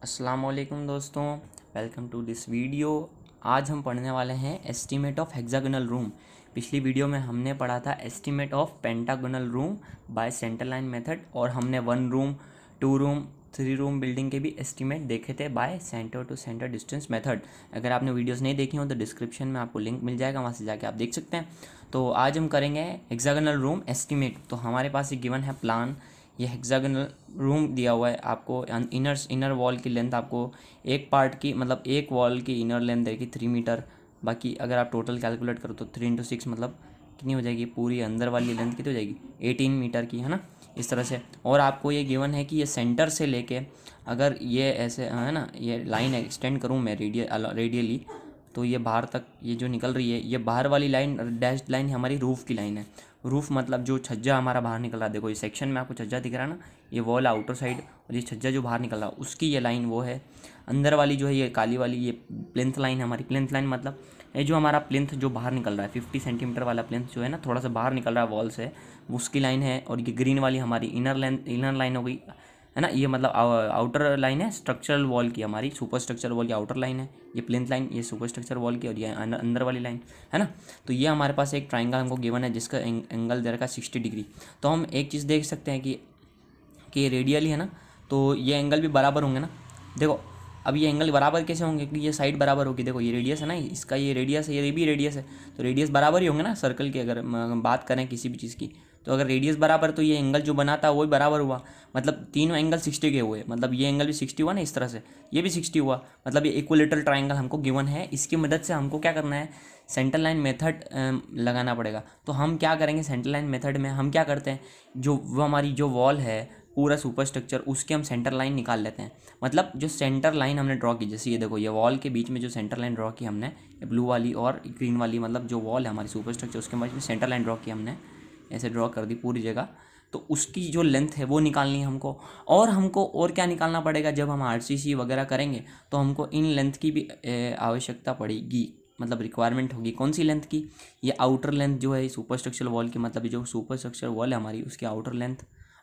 अस्सलाम वालेकुम दोस्तों, वेलकम टू दिस वीडियो। आज हम पढ़ने वाले हैं एस्टीमेट ऑफ हेक्सागोनल रूम। पिछली वीडियो में हमने पढ़ा था estimate of pentagonal room bye centre line method, और हमने 1 रूम 2 रूम 3 रूम बिल्डिंग के भी एस्टीमेट देखे थे by centre to centre distance method. अगर आपने वीडियोस नहीं देखी हो तो डिस्क्रिप्शन में आपको लिंक मिल जाएगा, वहाँ से जाके आप देख सकते हैं। तो आज हम करेंगे हेक्सागोनल रूम एस्टीमेट। तो हमारे पास ये गिवन है प्लान। ये हेक्सागोनल रूम दिया हुआ है आपको। इनर वॉल की लेंथ आपको एक पार्ट की, मतलब एक वॉल की इनर लेंथ देगी 3 मीटर। बाकी अगर आप टोटल कैलकुलेट करो तो 3 × 6 मतलब कितनी हो जाएगी, पूरी अंदर वाली लेंथ कितनी हो जाएगी 18 मीटर की, है ना, इस तरह से। और आपको ये गिवन है कि ये सेंटर से लेके अगर ये ऐसे है ना, ये लाइन एक्सटेंड करूँ मैं रेडियली, तो ये बाहर तक ये जो निकल रही है, ये बाहर वाली लाइन डैश्ड लाइन हमारी रूफ़ की लाइन है। रूफ़ मतलब जो छज्जा हमारा बाहर निकल रहा है, देखो ये सेक्शन में आपको छज्जा दिख रहा है ना, ये वॉल आउटर साइड, और ये छज्जा जो बाहर निकल रहा है उसकी ये लाइन वो है। अंदर वाली जो है ये काली वाली, ये प्लिंथ लाइन हमारी। प्लिंथ लाइन मतलब ये जो हमारा प्लिंथ जो बाहर निकल रहा है 50 सेंटीमीटर वाला प्लिंथ जो है ना, थोड़ा सा बाहर निकल रहा है वॉल से, उसकी लाइन है। और ये ग्रीन वाली हमारी इनर लाइन हो गई, है ना। ये मतलब आउटर लाइन है स्ट्रक्चरल वॉल की, हमारी सुपर स्ट्रक्चरल वॉल की आउटर लाइन है ये प्लिंथ लाइन, ये सुपर स्ट्रक्चर वॉल की, और ये अंदर वाली लाइन, है ना। तो ये हमारे पास एक ट्राइंगल हमको गिवन है जिसका एंगल दे रखा है 60 डिग्री। तो हम एक चीज़ देख सकते हैं कि ये रेडियली है ना, तो ये एंगल भी बराबर होंगे ना। देखो अब ये एंगल बराबर कैसे होंगे, क्योंकि ये साइड बराबर होगी। देखो ये रेडियस है ना, इसका ये रेडियस है, ये भी रेडियस है, तो रेडियस बराबर ही होंगे ना सर्कल के। अगर बात करें किसी भी चीज़ की, तो अगर रेडियस बराबर तो ये एंगल जो बना था वही बराबर हुआ। मतलब तीनों एंगल 60 के हुए, मतलब ये एंगल भी 60 हुआ ना इस तरह से, ये भी 60 हुआ। मतलब ये इक्विलेटरल ट्राइंगल हमको गिवन है। इसकी मदद से हमको क्या करना है, सेंटर लाइन मेथड लगाना पड़ेगा। तो हम क्या करेंगे, सेंटर लाइन मेथड में हम क्या करते हैं, जो वो हमारी जो वॉल है पूरा सुपर स्ट्रक्चर, उसके हम सेंटर लाइन निकाल लेते हैं। मतलब जो सेंटर लाइन हमने ड्रॉ की, जैसे ये देखो ये वॉल के बीच में जो सेंटर लाइन ड्रॉ की हमने, ब्लू वाली और ग्रीन वाली, मतलब जो वॉल है हमारी सुपर स्ट्रक्चर उसके बीच में सेंटर लाइन ड्रॉ की हमने, ऐसे ड्रॉ कर दी पूरी जगह। तो उसकी जो लेंथ है वो निकालनी है हमको। और हमको और क्या निकालना पड़ेगा, जब हम आरसीसी वगैरह करेंगे तो हमको इन लेंथ की भी आवश्यकता पड़ेगी, मतलब रिक्वायरमेंट होगी। कौन सी लेंथ की, ये आउटर लेंथ जो है सुपर स्ट्रक्चर वॉल की, मतलब जो सुपर स्ट्रक्चर वॉल है हमारी उसकी आउटर लेंथ,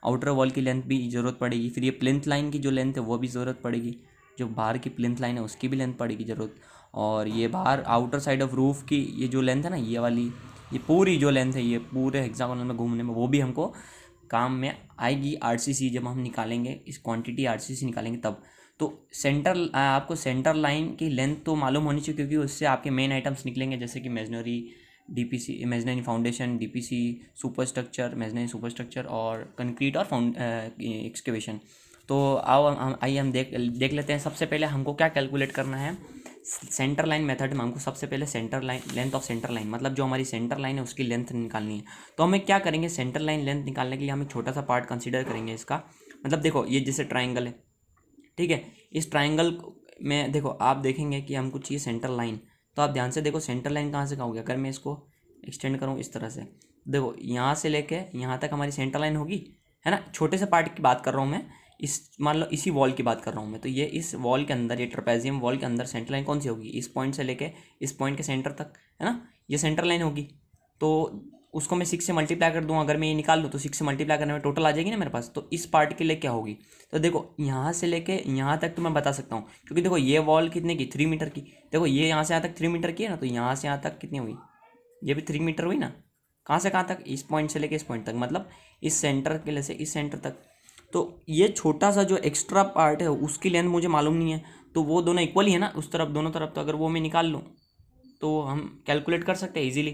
आउटर वॉल की लेंथ भी ज़रूरत पड़ेगी। फिर ये प्लिंथ लाइन की जो लेंथ है वो भी ज़रूरत पड़ेगी, जो बाहर की प्लिंथ लाइन है उसकी भी लेंथ पड़ेगी ज़रूरत। और ये बाहर आउटर साइड ऑफ रूफ़ की ये जो लेंथ है ना, ये वाली, ये पूरी जो लेंथ है ये पूरे हेक्सागोनल में घूमने में, वो भी हमको काम में आएगी आरसीसी जब हम निकालेंगे, इस क्वांटिटी आरसीसी निकालेंगे तब। तो आपको सेंटर लाइन की लेंथ तो मालूम होनी चाहिए, क्योंकि उससे आपके मेन आइटम्स निकलेंगे, जैसे कि masonry DPC, imaginary foundation, DPC, super structure, imaginary super structure, और कंक्रीट और एक्सकेवेशन। तो आओ आइए हम देख लेते हैं। सबसे पहले हमको क्या कैलकुलेट करना है, सेंटर लाइन मेथड में हमको सबसे पहले centre line, length of centre line, मतलब जो हमारी सेंटर लाइन है उसकी लेंथ निकालनी है। तो हमें क्या करेंगे, सेंटर लाइन लेंथ निकालने के लिए हम एक छोटा सा पार्ट कंसीडर करेंगे इसका। मतलब देखो ये जैसे ट्राइंगल है, ठीक है, इस ट्राइंगल में देखो आप देखेंगे कि हमको चाहिए सेंटर लाइन। तो आप ध्यान से देखो सेंटर लाइन कहाँ से कहाँ होगी। अगर मैं इसको एक्सटेंड करूँ इस तरह से, देखो यहाँ से लेके यहाँ तक हमारी सेंटर लाइन होगी, है ना। छोटे से पार्ट की बात कर रहा हूँ मैं, इस मान लो इसी वॉल की बात कर रहा हूँ मैं। तो ये इस वॉल के अंदर, ये ट्रेपेजियम वॉल के अंदर सेंटर लाइन कौन सी होगी, इस पॉइंट से लेके इस पॉइंट के सेंटर तक, है ना, ये सेंटर लाइन होगी। तो उसको मैं 6 से मल्टीप्लाई कर दूँ, अगर मैं ये निकाल लूँ तो 6 से मल्टीप्लाई करने में टोटल आ जाएगी ना मेरे पास। तो इस पार्ट के लिए क्या होगी, तो देखो यहाँ से लेके यहाँ तक तो मैं बता सकता हूँ, क्योंकि देखो ये वॉल कितने की, 3 मीटर की। देखो ये यहाँ से यहाँ तक 3 मीटर की है ना, तो यहाँ से यहाँ तक कितनी हुई, ये भी 3 मीटर हुई ना। कहाँ से कहाँ तक, इस पॉइंट से लेके इस पॉइंट तक, मतलब इस सेंटर के लिए से इस सेंटर तक। तो ये छोटा सा जो एक्स्ट्रा पार्ट है उसकी लेंथ मुझे मालूम नहीं है, तो वो दोनों इक्वल ही है ना उस तरफ, दोनों तरफ। तो अगर वो मैं निकाल लूँ तो हम कैलकुलेट कर सकते हैं इजीली,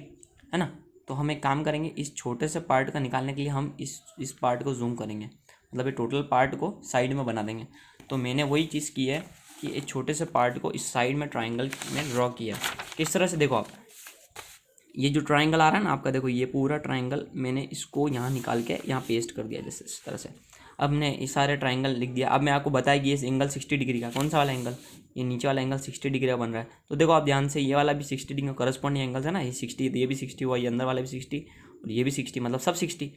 है ना। तो हम एक काम करेंगे, इस छोटे से पार्ट का निकालने के लिए हम इस पार्ट को जूम करेंगे, मतलब ये टोटल पार्ट को साइड में बना देंगे। तो मैंने वही चीज़ की है कि एक छोटे से पार्ट को इस साइड में ट्राइंगल में ड्रॉ किया। किस तरह से, देखो आप ये जो ट्राइंगल आ रहा है ना आपका, देखो ये पूरा ट्राइंगल मैंने इसको यहाँ निकाल के यहाँ पेस्ट कर दिया, जैसे इस तरह से। अब ने ये सारे ट्राइंगल लिख दिया। अब मैं आपको बताएगी इस एंगल 60 डिग्री का, कौन सा वाला एंगल, ये नीचे वाला एंगल 60 डिग्री का बन रहा है। तो देखो आप ध्यान से, ये वाला भी 60 डिग्री का करस्पॉन्डिंग एंगल है ना, ये 60, ये भी 60 हुआ, ये अंदर वाला भी 60 और ये भी 60, मतलब सब 60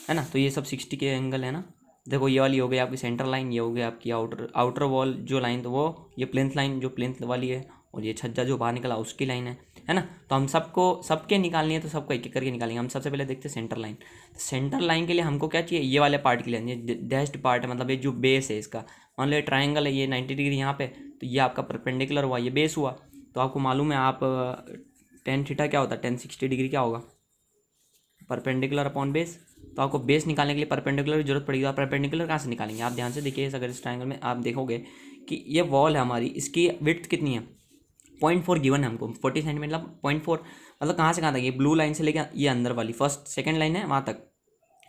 है ना। तो ये सब 60 के एंगल है ना। देखो ये वाली हो गई आपकी सेंटर लाइन, ये हो गई आपकी आउटर वॉल जो लाइन, तो वो ये प्लेंथ लाइन जो प्लेंथ वाली है, और ये छज्जा जो बाहर निकला उसकी लाइन है। है ना। तो हम सबके निकालनी है तो सबको एक एक करके निकालेंगे। हम सबसे पहले देखते हैं सेंटर लाइन। तो सेंटर लाइन के लिए हमको क्या चाहिए, ये वाले पार्ट के लिए, ये डैश्ड पार्ट है, मतलब ये जो बेस है इसका। मान लो ये ट्राइंगल है, ये 90 डिग्री यहाँ पे, तो ये आपका परपेंडिकुलर हुआ, ये बेस हुआ। तो आपको मालूम है, आप टेन थीटा क्या होता है, 1060 डिग्री क्या होगा, परपेंडिकुलर अपॉन बेस। तो आपको बेस निकालने के लिए परपेंडिकुलर की जरूरत पड़ेगी। आप परपेंडिकुलर कहाँ से निकालेंगे, आप ध्यान से देखिए। अगर इस ट्राइंगल में आप देखोगे कि ये वॉल है हमारी, इसकी विड्थ कितनी है, 0.4 गिवन है हमको, 40 सेंटीमीटर, मतलब 0.4, मतलब कहाँ से कहाँ तक, ये ब्लू लाइन से लेके ये अंदर वाली फर्स्ट सेकंड लाइन है वहाँ तक,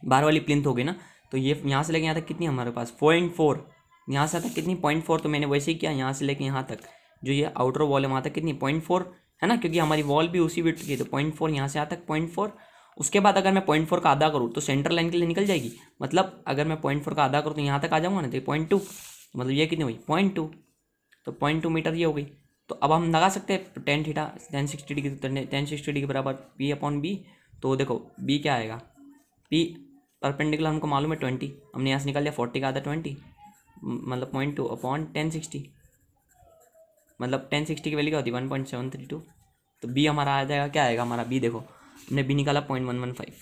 बाहर वाली प्लिंथ हो गई ना। तो ये यहाँ से लेके यहाँ तक कितनी है हमारे पास, 0.4, यहाँ से तक कितनी, 0.4। तो मैंने वैसे ही किया, यहाँ से लेके यहाँ तक जो ये आउटर वॉल है वहाँ तक कितनी, 0.4 है ना, क्योंकि हमारी वॉल भी उसी विड्थ की है। तो 0.4 यहाँ से यहाँ तक 0.4। उसके बाद अगर मैं 0.4 का आधा करूँ तो सेंटर लाइन के लिए निकल जाएगी। मतलब अगर मैं 0.4 का आधा करूँ तो यहाँ तक आ जाऊँगा ना, तो 0.2, मतलब ये कितनी हुई, 0.2। तो 0.2 मीटर ये हो गई। तो अब हम लगा सकते हैं टेन थीटा 1060 डिग्री, 1060 डिग्री बराबर पी अपॉन बी। तो देखो बी क्या आएगा, पी परपेंडिकुलर हमको मालूम है 20, हमने यहाँ से निकाल लिया 40 का आधा 20, मतलब 0.2 अपॉन 1060, मतलब 1060 की वैल्यू क्या होती है 1.732। तो बी हमारा आ जाएगा, क्या आएगा हमारा बी, देखो हमने बी निकाला 0.115,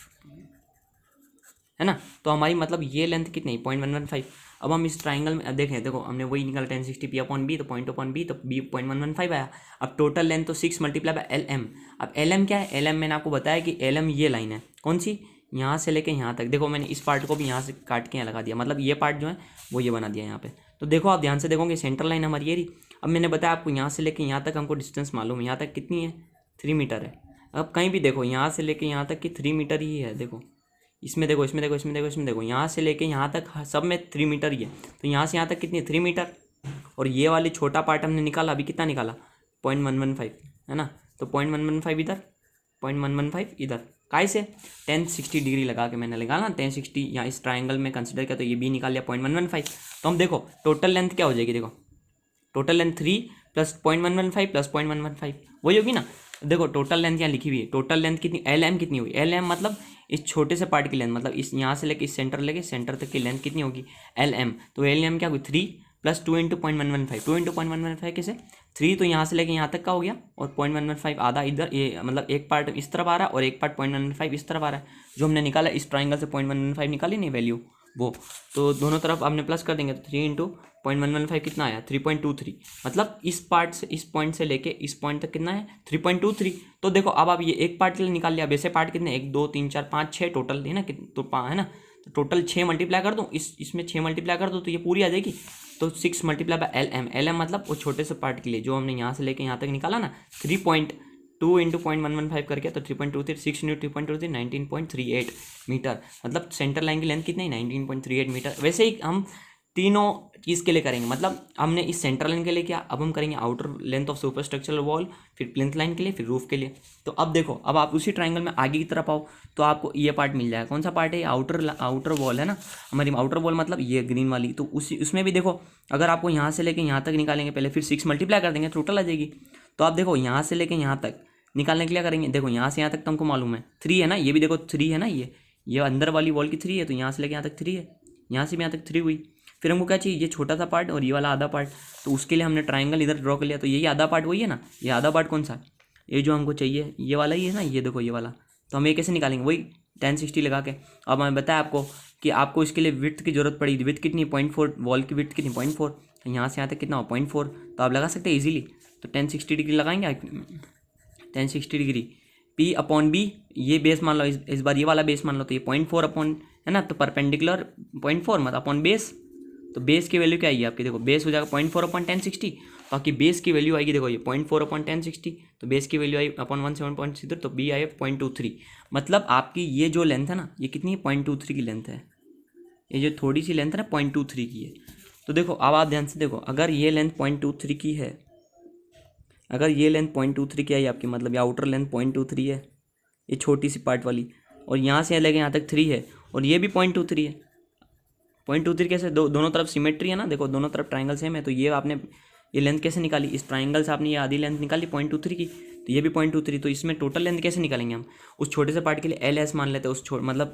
है ना। तो हमारी मतलब ये लेंथ कितनी, 0.115। अब हम इस ट्राइंगल में देखें, देखो हमने वही निकाला 1060 पी अपॉन बी, तो 0.2 अपॉन बी, तो बी 0.115 आया। अब टोटल लेंथ तो 6 मल्टीप्लाई बाय एल एम। अब एल एम क्या है, एल एम मैंने आपको बताया कि एल एम ये लाइन है, कौन सी, यहाँ से लेके यहाँ तक। देखो मैंने इस पार्ट को भी यहाँ से काट के यहाँ लगा दिया, मतलब ये पार्ट जो है वो ये बना दिया यहाँ पे। तो देखो आप ध्यान से देखोगे, सेंटर लाइन हमारी ये रही। अब मैंने बताया आपको यहाँ से लेके यहाँ तक हमको डिस्टेंस मालूम है, यहाँ तक कितनी है, 3 मीटर है। अब कहीं भी देखो, यहाँ से लेके यहाँ तक की 3 मीटर ही है। देखो इसमें देखो, इसमें देखो, इसमें देखो, इसमें देखो, यहाँ से लेके यहाँ तक सब में 3 मीटर ही है। तो यहाँ से यहाँ तक कितनी है, 3 मीटर। और ये वाली छोटा पार्ट हमने निकाला, अभी कितना निकाला, 0.115, है ना। तो 0.115 इधर, 0.115 इधर, काय से 1060 डिग्री लगा के मैंने लगा ना, 1060 यहाँ इस ट्राइंगल में कंसिडर किया, तो ये भी निकाल लिया 0.115। तो हम देखो टोटल लेंथ क्या हो जाएगी, देखो टोटल लेंथ 3 प्लस 0.115 प्लस 0.115 वही होगी ना। देखो टोटल लेंथ यहाँ लिखी हुई है, टोटल लेंथ कितनी, एल एम कितनी हुई, एल एम मतलब इस छोटे से पार्ट की लेंथ, मतलब इस यहाँ से लेके इस सेंटर तक की लेंथ कितनी होगी, एल एम। तो एल एम क्या होगी, 3 प्लस 2 इंटू 0.115, 2 इंटू 0.115 कैसे, 3 तो यहाँ से लेके यहाँ तक का हो गया, और 0.115 आधा इधर, ये मतलब एक पार्ट इस तरफ आ रहा है और एक पार्ट 0.115 इस तरफ आ रहा है। जो हमने निकाला इस ट्राइंगल से 0.115 निकाली नहीं वैल्यू वो, तो दोनों तरफ आपने प्लस कर देंगे, तो 3 इंटू 0.115 कितना आया, 3.23। मतलब इस पार्ट से, इस पॉइंट से लेके इस पॉइंट तक कितना है, 3.23। तो देखो अब आप ये एक पार्ट के लिए निकाल लिया, अब ऐसे पार्ट कितने, 1 2 3 4 5 6 टोटल है ना, तो है ना। तो टोटल 6 मल्टीप्लाई कर दूँ, इसमें 6 मल्टीप्लाई कर दूँ तो ये पूरी आ जाएगी। तो 6 multiply by L M, L M मतलब वो छोटे से पार्ट के लिए जो हमने यहाँ से लेके यहाँ तक निकाला ना, 3.2 इंटू 0.115 करके, तो 3.23, 6 इंटू 3.23, 19.38 मीटर। मतलब सेंटर लाइन की लेंथ कितनी, 19.38 मीटर। वैसे ही हम तीनों चीज़ के लिए करेंगे, मतलब हमने इस सेंटर लाइन के लिए किया, अब हम करेंगे outer length of super structural wall, फिर प्लिंथ लाइन के लिए, फिर रूफ के लिए। तो अब देखो, अब आप उसी ट्राइंगल में आगे की तरफ आओ तो आपको ये पार्ट मिल जाएगा। कौन सा पार्ट है, आउटर वॉल है ना हमारी, आउटर वॉल मतलब ये ग्रीन वाली। तो उसमें भी देखो, अगर आपको यहाँ से लेके यहाँ तक निकालेंगे पहले, फिर 6 मल्टीप्लाई कर देंगे, टोटल आ जाएगी। तो आप देखो यहाँ से लेके यहाँ तक निकालने के लिए करेंगे, देखो यहाँ से यहाँ तक तो हमको मालूम है 3 है ना, ये भी देखो 3 है ना, ये अंदर वाली वॉल की 3 है, तो यहाँ से लेके यहाँ तक 3 है, यहाँ से भी यहाँ तक 3 हुई। फिर हमको क्या चाहिए, ये छोटा सा पार्ट और ये वाला आधा पार्ट। तो उसके लिए हमने ट्राइंगल इधर ड्रॉ कर लिया, तो यही आधा पार्ट वही है ना, ये आधा पार्ट कौन सा, ये जो हमको चाहिए ये वाला ही है ना, ये देखो ये वाला। तो हम ये कैसे निकालेंगे, वही 1060 लगा के। अब मैं बताया आपको कि आपको इसके लिए विड्थ की जरूरत पड़ी, विड्थ कितनी, 0.4, वॉल की विड्थ कितनी 0.4, यहाँ से यहाँ तक कितना हो 0.4, तो आप लगा सकते हैं ईजिली। तो 1060 डिग्री लगाएंगे, 1060 डिग्री पी अपॉन बी, ये बेस मान लो, इस बार ये वाला बेस मान लो, तो ये 0.4 अपॉन है ना, तो परपेंडिकुलर 0.4 मतलब अपॉन बेस। तो बेस की वैल्यू क्या आएगी आपकी, देखो बेस हो जाएगा 0.4 अपॉन 1060, बाकी बेस की वैल्यू आएगी, देखो ये 0.4 अपॉन 1060, तो बेस की वैल्यू आई अपॉन 17.6, तो बी आई 0.23। मतलब आपकी ये जो लेंथ है ना, ये कितनी है, 0.23 की लेंथ है। ये जो थोड़ी सी लेंथ है ना 0.23 की है। तो देखो अब आप ध्यान से देखो, अगर ये लेंथ 0.23 की है, अगर ये लेंथ 0.23 की आई आपकी, मतलब ये आउटर लेंथ 0.23 है, ये छोटी सी पार्ट वाली, और यहाँ से लेके यहाँ तक 3 है, और ये भी 0.23 है। 0.23 कैसे, दोनों तरफ सिमेट्री है ना, देखो दोनों तरफ ट्राइंगल सेम है। तो ये आपने ये लेंथ कैसे निकाली, इस ट्राइंगल से आपने ये आधी लेंथ निकाली 0.23 की, तो ये भी 0.23। तो इसमें टोटल लेंथ कैसे निकालेंगे हम, उस छोटे से पार्ट के लिए एल एस मान लेते हैं, मतलब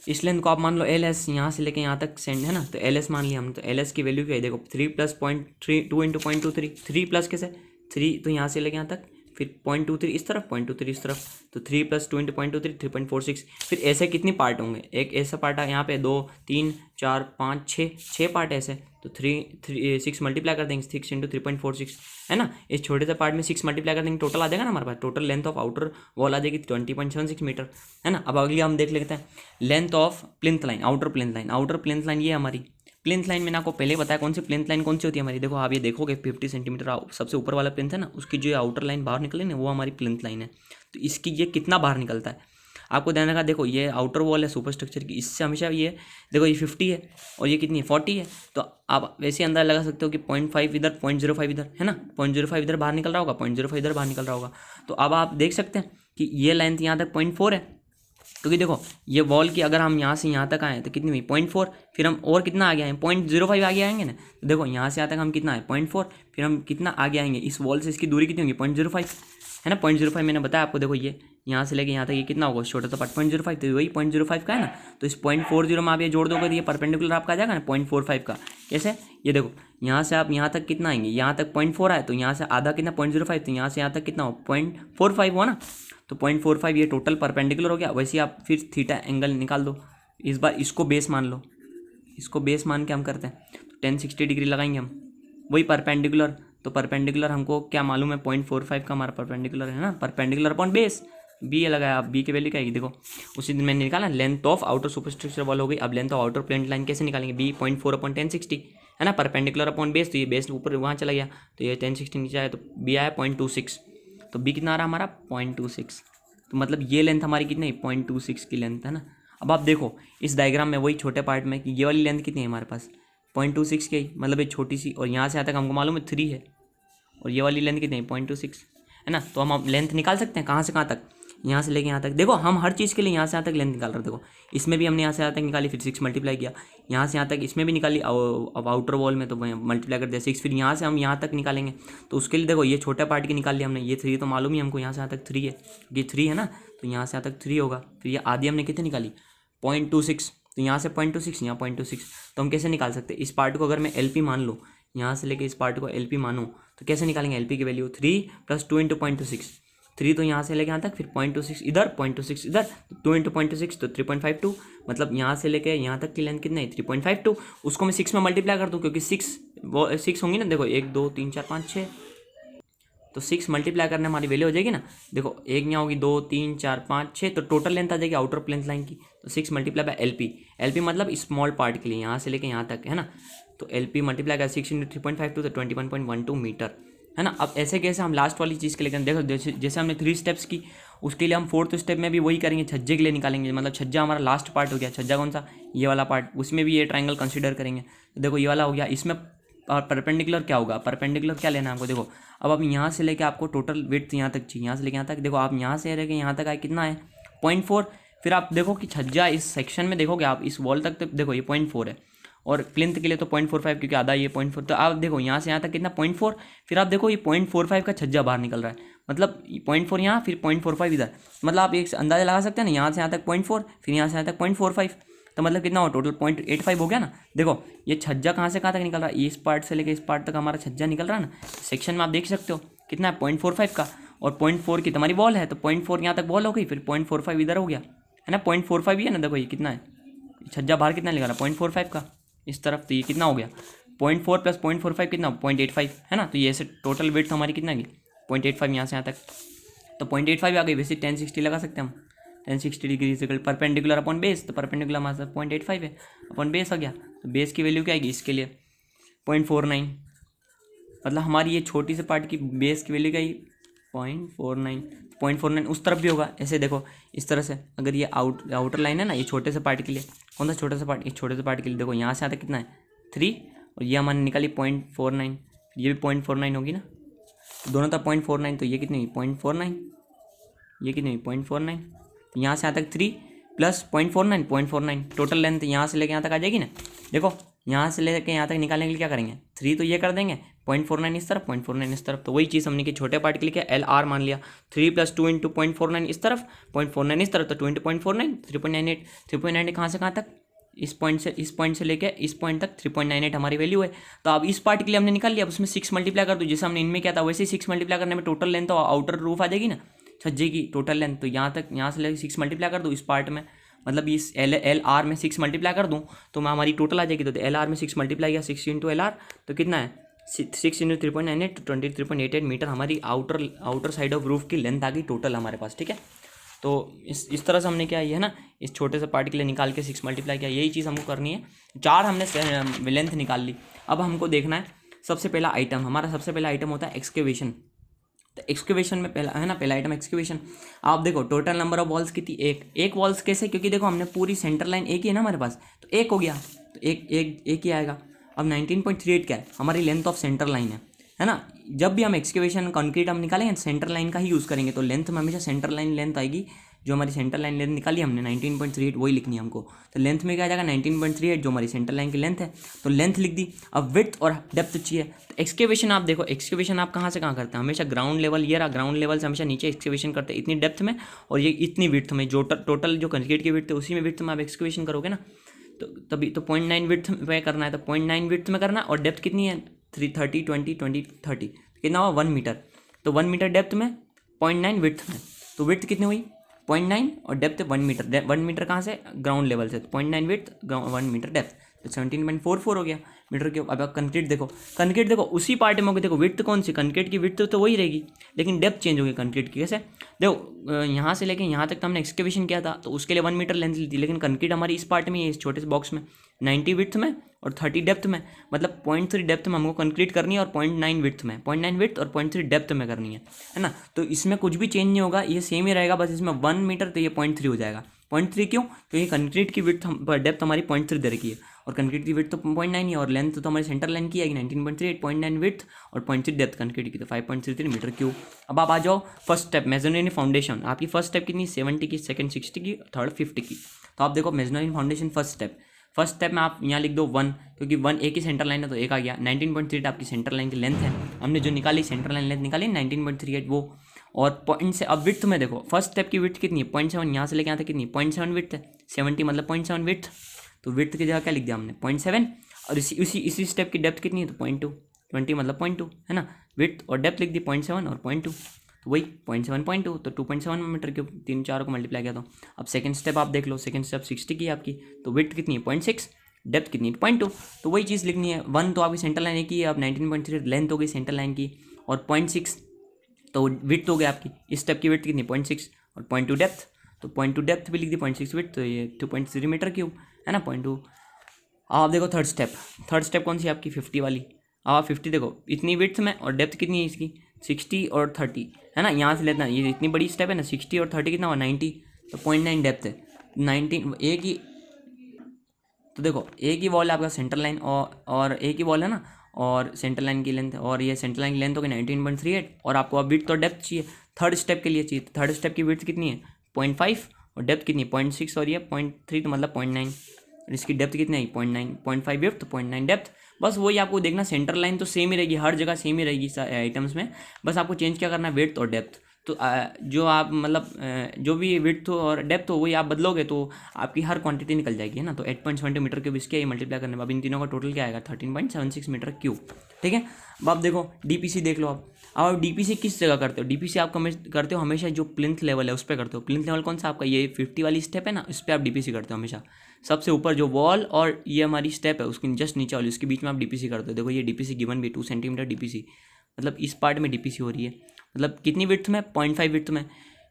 इस लेंथ को आप मान लो एल एस, यहाँ से लेके यहाँ तक सेंड है ना, तो एल एस मान लिया हम। तो एल एस की वैल्यू क्या है, देखो 3 प्लस 0.3 2 इंटू 0.23, 3 प्लस कैसे 3, तो यहाँ से लेके यहाँ तक फिर 0.23 इस तरफ, 0.23 इस तरफ, तो 3 + 2 × 0.23 3.46। फिर ऐसे कितने पार्ट होंगे, एक ऐसा पार्ट है यहाँ पे 2 3 4 5 6 पार्ट ऐसे, तो 6 मल्टीप्लाई कर देंगे 6 × 3.46 है ना। इस छोटे से पार्ट में 6 मल्टीप्लाई कर देंगे, टोटल आ जाएगा ना हमारे पास, total length of outer wall आ जाएगी 20.76 मीटर है ना। अब अगली हम देख लेते हैं length of plinth line, outer plinth line. Outer plinth line ये हमारी प्लिंथ लाइन मैंने आपको पहले बताया कौन सी प्लिंथ लाइन कौन सी होती है हमारी। देखो आप ये देखोगे 50 सेंटीमीटर सबसे ऊपर वाला प्लिंथ है ना, उसकी जो आउटर लाइन बाहर निकले ना वो हमारी प्लिंथ लाइन है। तो इसकी ये कितना बाहर निकलता है आपको ध्यान रखा। देखो ये आउटर वॉल है सुपर स्ट्रक्चर की, इससे हमेशा ये देखो ये 50 है और ये कितनी है 40 है, तो आप वैसे अंदाजा लगा सकते हो कि 0.5 इधर 0.05 इधर है ना, 0.05 इधर बाहर निकल रहा होगा, 0.05 इधर बाहर निकल रहा होगा। तो अब आप देख सकते हैं कि ये लेंथ यहाँ तक 0.4 है, क्योंकि देखो ये वॉल की अगर हम यहाँ से यहाँ तक आए तो कितनी हुई 0.4, फिर हम और कितना आगे आए 0.05 आगे आएंगे ना। तो देखो यहाँ से यहाँ तक हम कितना है 0.4, फिर हम कितना आगे आएंगे, इस वॉल से इसकी दूरी कितनी होगी 0.05 है ना। 0.05 मैंने बताया आपको, देखो ये यहाँ से लेके यहाँ तक ये कितना होगा छोटा सा पार्ट 0.05, तो वही 0.05 का है ना। तो इस 0.40 में आप ये जोड़ दोगे तो ये परपेंडिकुलर आपका आ जाएगा ना 0.45 का। कैसे, ये देखो यहाँ से आप यहाँ तक कितना आएंगे, यहाँ तक 0.4 आए तो यहाँ से आधा कितना 0.05, तो यहाँ से यहाँ तक कितना हो 0.45 हुआ ना। तो 0.45 ये टोटल परपेंडिकुलर हो गया। वैसे आप फिर थीटा एंगल निकाल दो, इस बार इसको बेस मान लो, इसको बेस मान के हम करते हैं तो 1060 डिग्री लगाएंगे हम, वही परपेंडिकुलर। तो परपेंडिकुलर हमको क्या मालूम है 0.45 का हमारा परपेंडिकुलर है ना, परपेंडिकुलर अपॉन बेस बी ये लगाया। आप बी की वैल्यू क्या आएगी देखो, उसी दिन मैंने निकाला length of outer superstructure wall हो गई। अब length of outer plinth line कैसे निकालेंगे, बी 0.4/1060 है ना, परपेंडिकुलर अपॉन बेस, तो ये बेस ऊपर वहाँ चला गया तो ये 1060 नीचे आया तो बी आया 0.26, तो बी कितना आ रहा हमारा 0.26। तो मतलब ये लेंथ हमारी कितनी 0.26 की लेंथ है ना। अब आप देखो इस डायग्राम में वही छोटे पार्ट में कि ये वाली लेंथ कितनी है हमारे पास 0.26 की, मतलब ये छोटी सी, और यहाँ से यहाँ तक हमको मालूम है 3 है, और ये वाली लेंथ कितनी है 0.26 है ना। तो हम लेंथ निकाल सकते हैं कहाँ से कहाँ तक, यहाँ से लेके यहाँ तक। देखो हम हर चीज़ के लिए यहाँ से यहाँ तक लेंथ निकाल रहे हैं। देखो इसमें भी हमने यहाँ से यहाँ तक निकाली, फिर 6 मल्टीप्लाई किया, यहाँ से यहाँ तक इसमें भी निकाली, अब आउटर वॉल में तो मल्टीप्लाई कर दिया 6, फिर यहाँ से हम यहाँ तक निकालेंगे। तो उसके लिए देखो ये छोटे पार्ट की निकाल लिया हमने, ये 3 तो मालूम ही हमको यहाँ से यहाँ तक 3 है, ये 3 है ना, तो यहाँ से यहाँ तक 3 होगा। फिर ये आधी हमने कितनी निकाली 0.26, तो यहाँ से 0.26 यहाँ 0.26, तो हम कैसे निकाल सकते हैं इस पार्ट को। अगर मैं LP मान लूँ, यहाँ से लेके इस पार्ट को LP मानूँ तो कैसे निकालेंगे LP की वैल्यू 3 + 2 × 0.26, 3 तो यहाँ से लेके यहाँ तक, फिर 0.26 इधर 0.26 इधर, 2 × 0.26 तो 3.52, मतलब यहाँ से लेके यहाँ तक की लेंथ कितना है 3.52। उसको मैं 6 में मल्टीप्लाई कर दूँ क्योंकि 6 होंगी ना, देखो 1 2 3 4 5 6, तो 6 मल्टीप्लाई करने हमारी वैल्यू हो जाएगी ना। देखो एक यहाँ होगी 2 3 4 5 6, तो टोटल लेंथ आ जाएगी आउटर प्लेंथ लाइन की, तो 6 × LP मतलब स्मॉल पार्ट के लिए यहाँ से लेके यहाँ तक है ना। तो LP मल्टीप्लाई कर 6 × 3.52 तो 21.12 मीटर है ना। अब ऐसे कैसे हम लास्ट वाली चीज़ के लिए देखो, जैसे हमने 3 स्टेप्स की, उसके लिए हम 4th स्टेप में भी वही करेंगे, छज्जे के लिए निकालेंगे। मतलब छज्जा हमारा लास्ट पार्ट हो गया, छज्जा कौन सा ये वाला पार्ट, उसमें भी ये ट्रायंगल कंसीडर करेंगे। तो देखो ये वाला हो गया, इसमें परपेंडिकुलर क्या होगा, परपेंडिकुलर क्या लेना है आपको। देखो अब यहाँ से लेके आपको टोटल विड्थ यहाँ तक चाहिए, यहाँ से लेके यहाँ तक। देखो आप यहाँ से लेके यहाँ तक आए कितना है 0.4, फिर आप देखो कि छज्जा इस सेक्शन में देखोगे आप इस वॉल तक, तो देखो ये 0.4 है, और प्लिंथ के लिए तो 0.45 क्योंकि आधा ये 0.4, तो आप देखो यहाँ से यहाँ तक कितना 0.4, फिर आप देखो ये 0.45 का छज्जा बाहर निकल रहा है, मतलब 0.4 यहाँ फिर 0.45 इधर, मतलब आप एक अंदाजा लगा सकते हैं ना, यहाँ से यहाँ तक 0.4 फिर यहाँ से यहाँ तक 0.45, तो मतलब कितना हो टोटल 0.85 हो गया ना। देखो ये छज्जा कहाँ से कहाँ तक निकल रहा है, इस पार्ट से लेकर इस पार्ट तक हमारा छज्जा निकल रहा है ना, सेक्शन में आप देख सकते हो कितना है 0.45 का, और 0.4 की तुम्हारी बॉल है, तो 0.4 यहाँ तक बॉल हो गई, फिर 0.45 इधर हो गया है ना, 0.45 ही है ना। देखो ये कितना है छज्जा बाहर कितना निकल रहा है 0.45 का इस तरफ, तो ये कितना हो गया 0.4 + 0.45 कितना 0.85 है ना। तो ये ऐसे टोटल वेट हमारी कितना गई 0.85 यहाँ से यहाँ तक, तो 0.85 आ गई। वैसे 1060 लगा सकते हैं हम, 1060 degree equal perpendicular upon base, तो परपेंडिकुलर हमारे साथ 0.85 है अपॉन बेस आ गया, तो बेस की वैल्यू क्या आएगी इसके लिए 0.49, मतलब हमारी ये छोटी से पार्ट की बेस की वैल्यू क्या आई 0.49 उस तरफ भी होगा। ऐसे देखो इस तरह से, अगर ये आउटर लाइन है ना, ये छोटे से पार्ट के लिए, कौन सा छोटा सा पार्ट, इस छोटे से पार्ट के लिए देखो यहाँ से आता कितना है 3, और ये हमारी निकाली 0.49, ये भी 0.49 होगी ना, तो दोनों तरफ 0.49, तो ये कितनी 0.49, ये कितनी 0.49, तो यहाँ से यहाँ तक 3 + 0.49 टोटल लेंथ यहाँ से लेके यहाँ तक आ जाएगी ना। देखो यहाँ से लेके यहाँ तक निकालने के लिए क्या करेंगे 3 तो ये कर देंगे, 0.49 इस तरफ 0.49 इस तरफ, तो वही चीज़ हमने कि छोटे पार्ट के लिए क्या LR मान लिया, 3 + 2 × 0.49 इस तरफ 0.49 इस तरफ, तो 20.49 3.98 कहाँ से कहाँ तक इस पॉइंट से लेके इस पॉइंट तक 3.98 हमारी वैल्यू है। तो अब इस पार्ट के लिए हमने निकाल लिया, अब उसमें 6 मल्टीप्लाई कर दो, जैसे हमने इनमें क्या था वैसे ही 6 मल्टीप्लाई करने में टोटल लेंथ तो आउटर रूफ आ जाएगी ना छज्जे की टोटल लेंथ। तो यहाँ तक यहाँ से लेकर 6 मल्टीप्लाई कर दो इस पार्ट में, मतलब इस एल आर में 6 मल्टीप्लाई कर दूँ तो मैं हमारी टोटल आ जाएगी। तो एल आर में 6 मल्टीप्लाई किया 6 इंटू एल आर तो कितना है 6 इंटू 3.98 23.88 मीटर हमारी आउटर साइड ऑफ रूफ की लेंथ आ गई टोटल हमारे पास। ठीक है, तो इस तरह से हमने क्या ये है ना इस छोटे से पार्ट के लिए निकाल के 6 मल्टीप्लाई किया, यही चीज़ हमको करनी है। 4 हमने लेंथ निकाल ली। अब हमको देखना है सबसे पहला आइटम, हमारा सबसे पहला आइटम होता है एक्सकेवेशन। तो एक्सकेवेशन में पहला है ना पहला आइटम एक्सकेवेशन। आप देखो टोटल नंबर ऑफ वॉल्स कितनी, एक वॉल्स कैसे, क्योंकि देखो हमने पूरी सेंटर लाइन एक ही है ना हमारे पास, तो एक हो गया, तो एक ही आएगा। अब 19.38 क्या है हमारी लेंथ ऑफ सेंटर लाइन है ना। जब भी हम एक्सकेवेशन कंक्रीट हम निकालेंगे सेंटर लाइन का ही यूज़ करेंगे, तो लेंथ में हमेशा सेंटर लाइन लेंथ आएगी। जो हमारी सेंटर लाइन लेंथ निकाली हमने 19.38 वही लिखनी है हमको। तो लेंथ में क्या आ जाएगा 19.38 जो हमारी सेंटर लाइन की लेंथ है, तो लेंथ लिख दी। अब विड्थ और डेप्थ चाहिए, तो एक्सकेवेशन आप देखो एक्सकेवेशन आप कहाँ से कहाँ करते हैं, हमेशा ग्राउंड लेवल, ये रहा ग्राउंड लेवल से हमेशा नीचे एक्सकेवेशन करते हैं इतनी डेप्थ में, और ये इतनी विड्थ में, जो टोटल जो कंक्रीट की विड्थ है उसी में विड्थ में आप एक्सकेवेशन करोगे ना, तो तभी तो 0.9 विड्थ में करना है, तो 0.9 विड्थ में करना है। और डेप्थ कितनी है 30 20 20 30 कितना हुआ 1 मीटर, तो 1 मीटर डेप्थ में 0.9 विड्थ में, तो विड्थ कितनी हुई 0.9 और डेप्थ 1 मीटर। 1 मीटर कहाँ से ग्राउंड लेवल से, तो 0.9 विड्थ 1 मीटर डेप्थ, तो 17.44 हो गया मीटर के। अब कंक्रीट देखो उसी पार्ट में होगी, देखो विड्थ कौन सी कंक्रीट की विड्थ तो वही रहेगी, लेकिन डेप्थ चेंज होगी कंक्रीट की। कैसे देखो यहाँ से लेके यहाँ तक तो हमने एक्सकेवेशन किया था, तो उसके लिए 1 मीटर लेंथ ली थी, लेकिन कंक्रीट हमारी इस पार्ट में इस छोटे से बॉक्स में 90 विड्थ में और 30 डेप्थ में, मतलब 0.3 डेप्थ में हमको कंक्रीट करनी है, और 0.9 विड्थ में 0.9 विड्थ और 0.3 डेप्थ में करनी है ना। तो इसमें कुछ भी चेंज नहीं होगा, ये सेम ही रहेगा, बस इसमें 1 मीटर तो ये 0.3 हो जाएगा। 0.3 क्यों, क्योंकि कंक्रीट की विड्थ डेप्थ हमारी 0.3 दे रखी है, और कंक्रीट की विड्थ तो 0.9 है, और लेंथ तो हमारी सेंटर लाइन की आएगी 19.38, 0.9 विड्थ और 0.3 डेप्थ कंक्रीट की, तो 5.33 मीटर क्यूब। अब आप आ जाओ फर्स्ट स्टेप मेसोनरी फाउंडेशन। आपकी फर्स्ट स्टेप कितनी 70 की, सेकंड 60 की, थर्ड 50 की। तो आप देखो मेसोनरी फाउंडेशन फर्स्ट स्टेप में आप यहाँ लिख दो 1, क्योंकि 1 एक ही सेंटर लाइन है तो एक आ गया। 19.38 आपकी सेंटर लाइन की लेंथ है, हमने जो निकाली सेंटर लाइन लेंथ निकाली 19.38 वो, और पॉइंट से अब विड्थ में देखो फर्स्ट स्टेप की विड्थ कितनी है 0.7, यहाँ से लेके यहाँ तक कितनी 0.7 विड्थ है, 70 मतलब 0.7 विड्थ, तो विड्थ की जगह क्या लिख दिया हमने 0.7, और इसी स्टेप की डेप्थ कितनी है तो 0.2, 20 मतलब 0.2 है ना, विड्थ और डेप्थ लिख दी 0.7 और 0.2, तो वही 0.7 0.2 तो 2.7 मीटर क्यूब, 3 4 को मल्टीप्लाई किया। तो अब सेकंड स्टेप आप देख लो, सेकंड स्टेप 60 की आपकी, तो विड्थ कितनी है 0.6, डेप्थ कितनी है 0.2, तो वही चीज़ लिखनी है। 1 तो आपकी सेंटर लाइन की है, अब 19.3 लेंथ हो गई सेंटर लाइन की, और 0.6 तो विड्थ हो गया आपकी, इस स्टेप की विड्थ कितनी 0.6 और 0.2 डेप्थ, तो 0.2 डेप्थ भी लिख दी 0.6 विड्थ, तो ये 2.3 मीटर क्यूब है ना 0.2। आप देखो थर्ड स्टेप कौन सी आपकी 50 वाली। अब आप 50 देखो इतनी विड्थ में, और डेप्थ कितनी है इसकी 60 और 30 है ना, यहाँ से लेना ये इतनी बड़ी स्टेप है ना 60 और 30 कितना हुआ 90, तो 0.9 डेप्थ है 19 एक ही, तो देखो एक ही वॉल है आपका सेंटर लाइन, और एक ही वॉल है ना, और सेंटर लाइन की लेंथ, और ये सेंटर लाइन की लेंथ हो गई 19.38, और आपको अब विड्थ और डेप्थ चाहिए थर्ड स्टेप के लिए चाहिए। थर्ड स्टेप की विड्थ कितनी है 0.5 और डेप्थ कितनी है 0.6, और ये 0.3 तो मतलब 0.9, और इसकी डेप्थ कितनी है 0.9, 0.5 विड्थ 0.9 डेप्थ। बस वही आपको देखना, सेंटर लाइन तो सेम ही रहेगी, हर जगह सेम ही रहेगी आइटम्स में, बस आपको चेंज क्या करना है विड्थ और डेप्थ। तो जो आप मतलब जो भी विड्थ और डेप्थ हो वही आप बदलोगे तो आपकी हर क्वांटिटी निकल जाएगी है ना। तो 8.70 मीटर क्यूब इसके मल्टीप्लाई करने में अब इन तीनों का टोटल क्या आएगा 13.76 मीटर क्यूब। ठीक है, अब आप देखो डीपीसी देख लो आप। अब डीपीसी किस जगह करते हो, डीपीसी आप करते हो हमेशा जो प्लिंथ लेवल है उस पर करते हो। प्लिंथ लेवल कौन सा आपका ये 50 वाली स्टेप है ना, इस पर आप डीपीसी करते हो हमेशा, सबसे ऊपर जो वॉल और ये हमारी स्टेप है उसके जस्ट नीचे वाली उसके बीच में आप डीपीसी करते हो। देखो ये डीपीसी गिवन भी 2 सेंटीमीटर डीपीसी, मतलब इस पार्ट में डीपीसी हो रही है, मतलब कितनी विड्थ में 0.5 विड्थ में।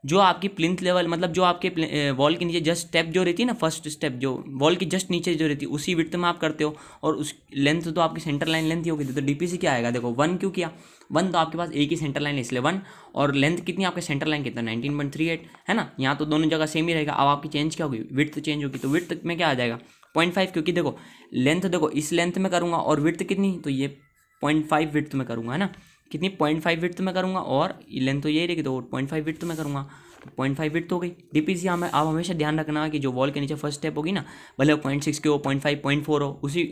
जो आपकी प्लिंथ लेवल मतलब जो आपके वॉल के नीचे जस्ट स्टेप जो रहती है ना, फर्स्ट स्टेप जो वॉल की जस्ट नीचे जो रहती है उसी विड्थ में आप करते हो, और उस लेंथ तो आपकी सेंटर लाइन लेंथ ही होगी। तो डीपीसी क्या आएगा देखो 1 क्यों किया, 1 तो आपके पास एक ही सेंटर लाइन है इसलिए 1, और लेंथ कितनी आपके सेंटर लाइन कितना 19.38 है ना, यहाँ तो दोनों जगह सेम ही रहेगा। अब आपकी चेंज क्या होगी विड्थ चेंज होगी, तो विड्थ में क्या आ जाएगा 0.5, क्योंकि देखो लेंथ देखो इस लेंथ में करूँगा और विड्थ कितनी, तो ये 0.5 विड्थ में करूँगा है ना, कितनी 0.5 विड्थ में करूँगा, और लेंथ तो यही रहेगी तो 0.5 विड्थ में करूँगा, तो 0.5 विड्थ हो गई। डीपीसी हमें आप हमेशा ध्यान रखना कि जो वॉल के नीचे फर्स्ट स्टेप होगी ना, भले 0.6 की हो 0.5 0.4 हो, उसी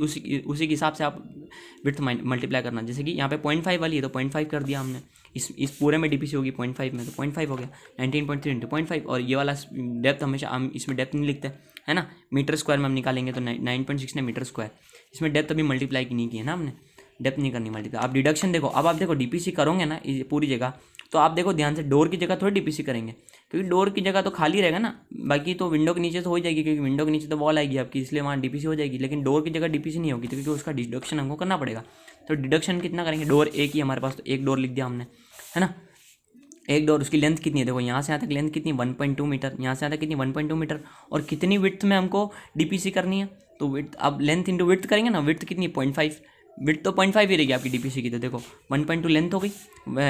के हिसाब से आप विड्थ मल्टीप्लाई करना। जैसे कि यहाँ पे 0.5 वाली है तो 0.5 कर दिया हमने, इस पूरे में डीपीसी होगी 0.5 में, तो 0.5 हो गया 19.3 × 0.5। और ये वाला डेप्थ हमेशा हम इसमें डेप्थ नहीं लिखते, है ना, मीटर स्क्वायर में हम निकालेंगे तो 9.6 मीटर स्क्वायर। इसमें डेप्थ अभी मल्टीप्लाई की नहीं की है ना हमने, डेप्थ नहीं करनी मल्टीप्लाई। आप डिडक्शन देखो, अब आप देखो डीपीसी करोगे ना पूरी जगह, तो आप देखो ध्यान से डोर की जगह थोड़ी डीपीसी करेंगे, क्योंकि डोर की जगह तो खाली रहेगा ना, बाकी तो विंडो के नीचे तो हो जाएगी, क्योंकि विंडो के नीचे तो वॉल आएगी आपकी, इसलिए वहाँ डीपीसी हो जाएगी। लेकिन डोर की जगह डीपीसी नहीं होगी, तो क्योंकि उसका डिडक्शन हमको करना पड़ेगा। तो डिडक्शन कितना करेंगे, डोर एक ही हमारे पास, तो एक डोर लिख दिया हमने, है ना। एक डोर, उसकी लेंथ कितनी है, देखो यहाँ से यहाँ तक लेंथ कितनी, 1.2 मीटर, यहाँ से यहाँ तक कितनी 1.2 मीटर, और कितनी विड्थ में हमको डीपीसी करनी है, तो विड्थ, अब लेंथ इंटू विड्थ करेंगे ना, विड्थ कितनी 0.5, विड्थ तो 0.5 ही रहेगी आपकी डीपीसी की। तो देखो 1.2 लेंथ हो गई,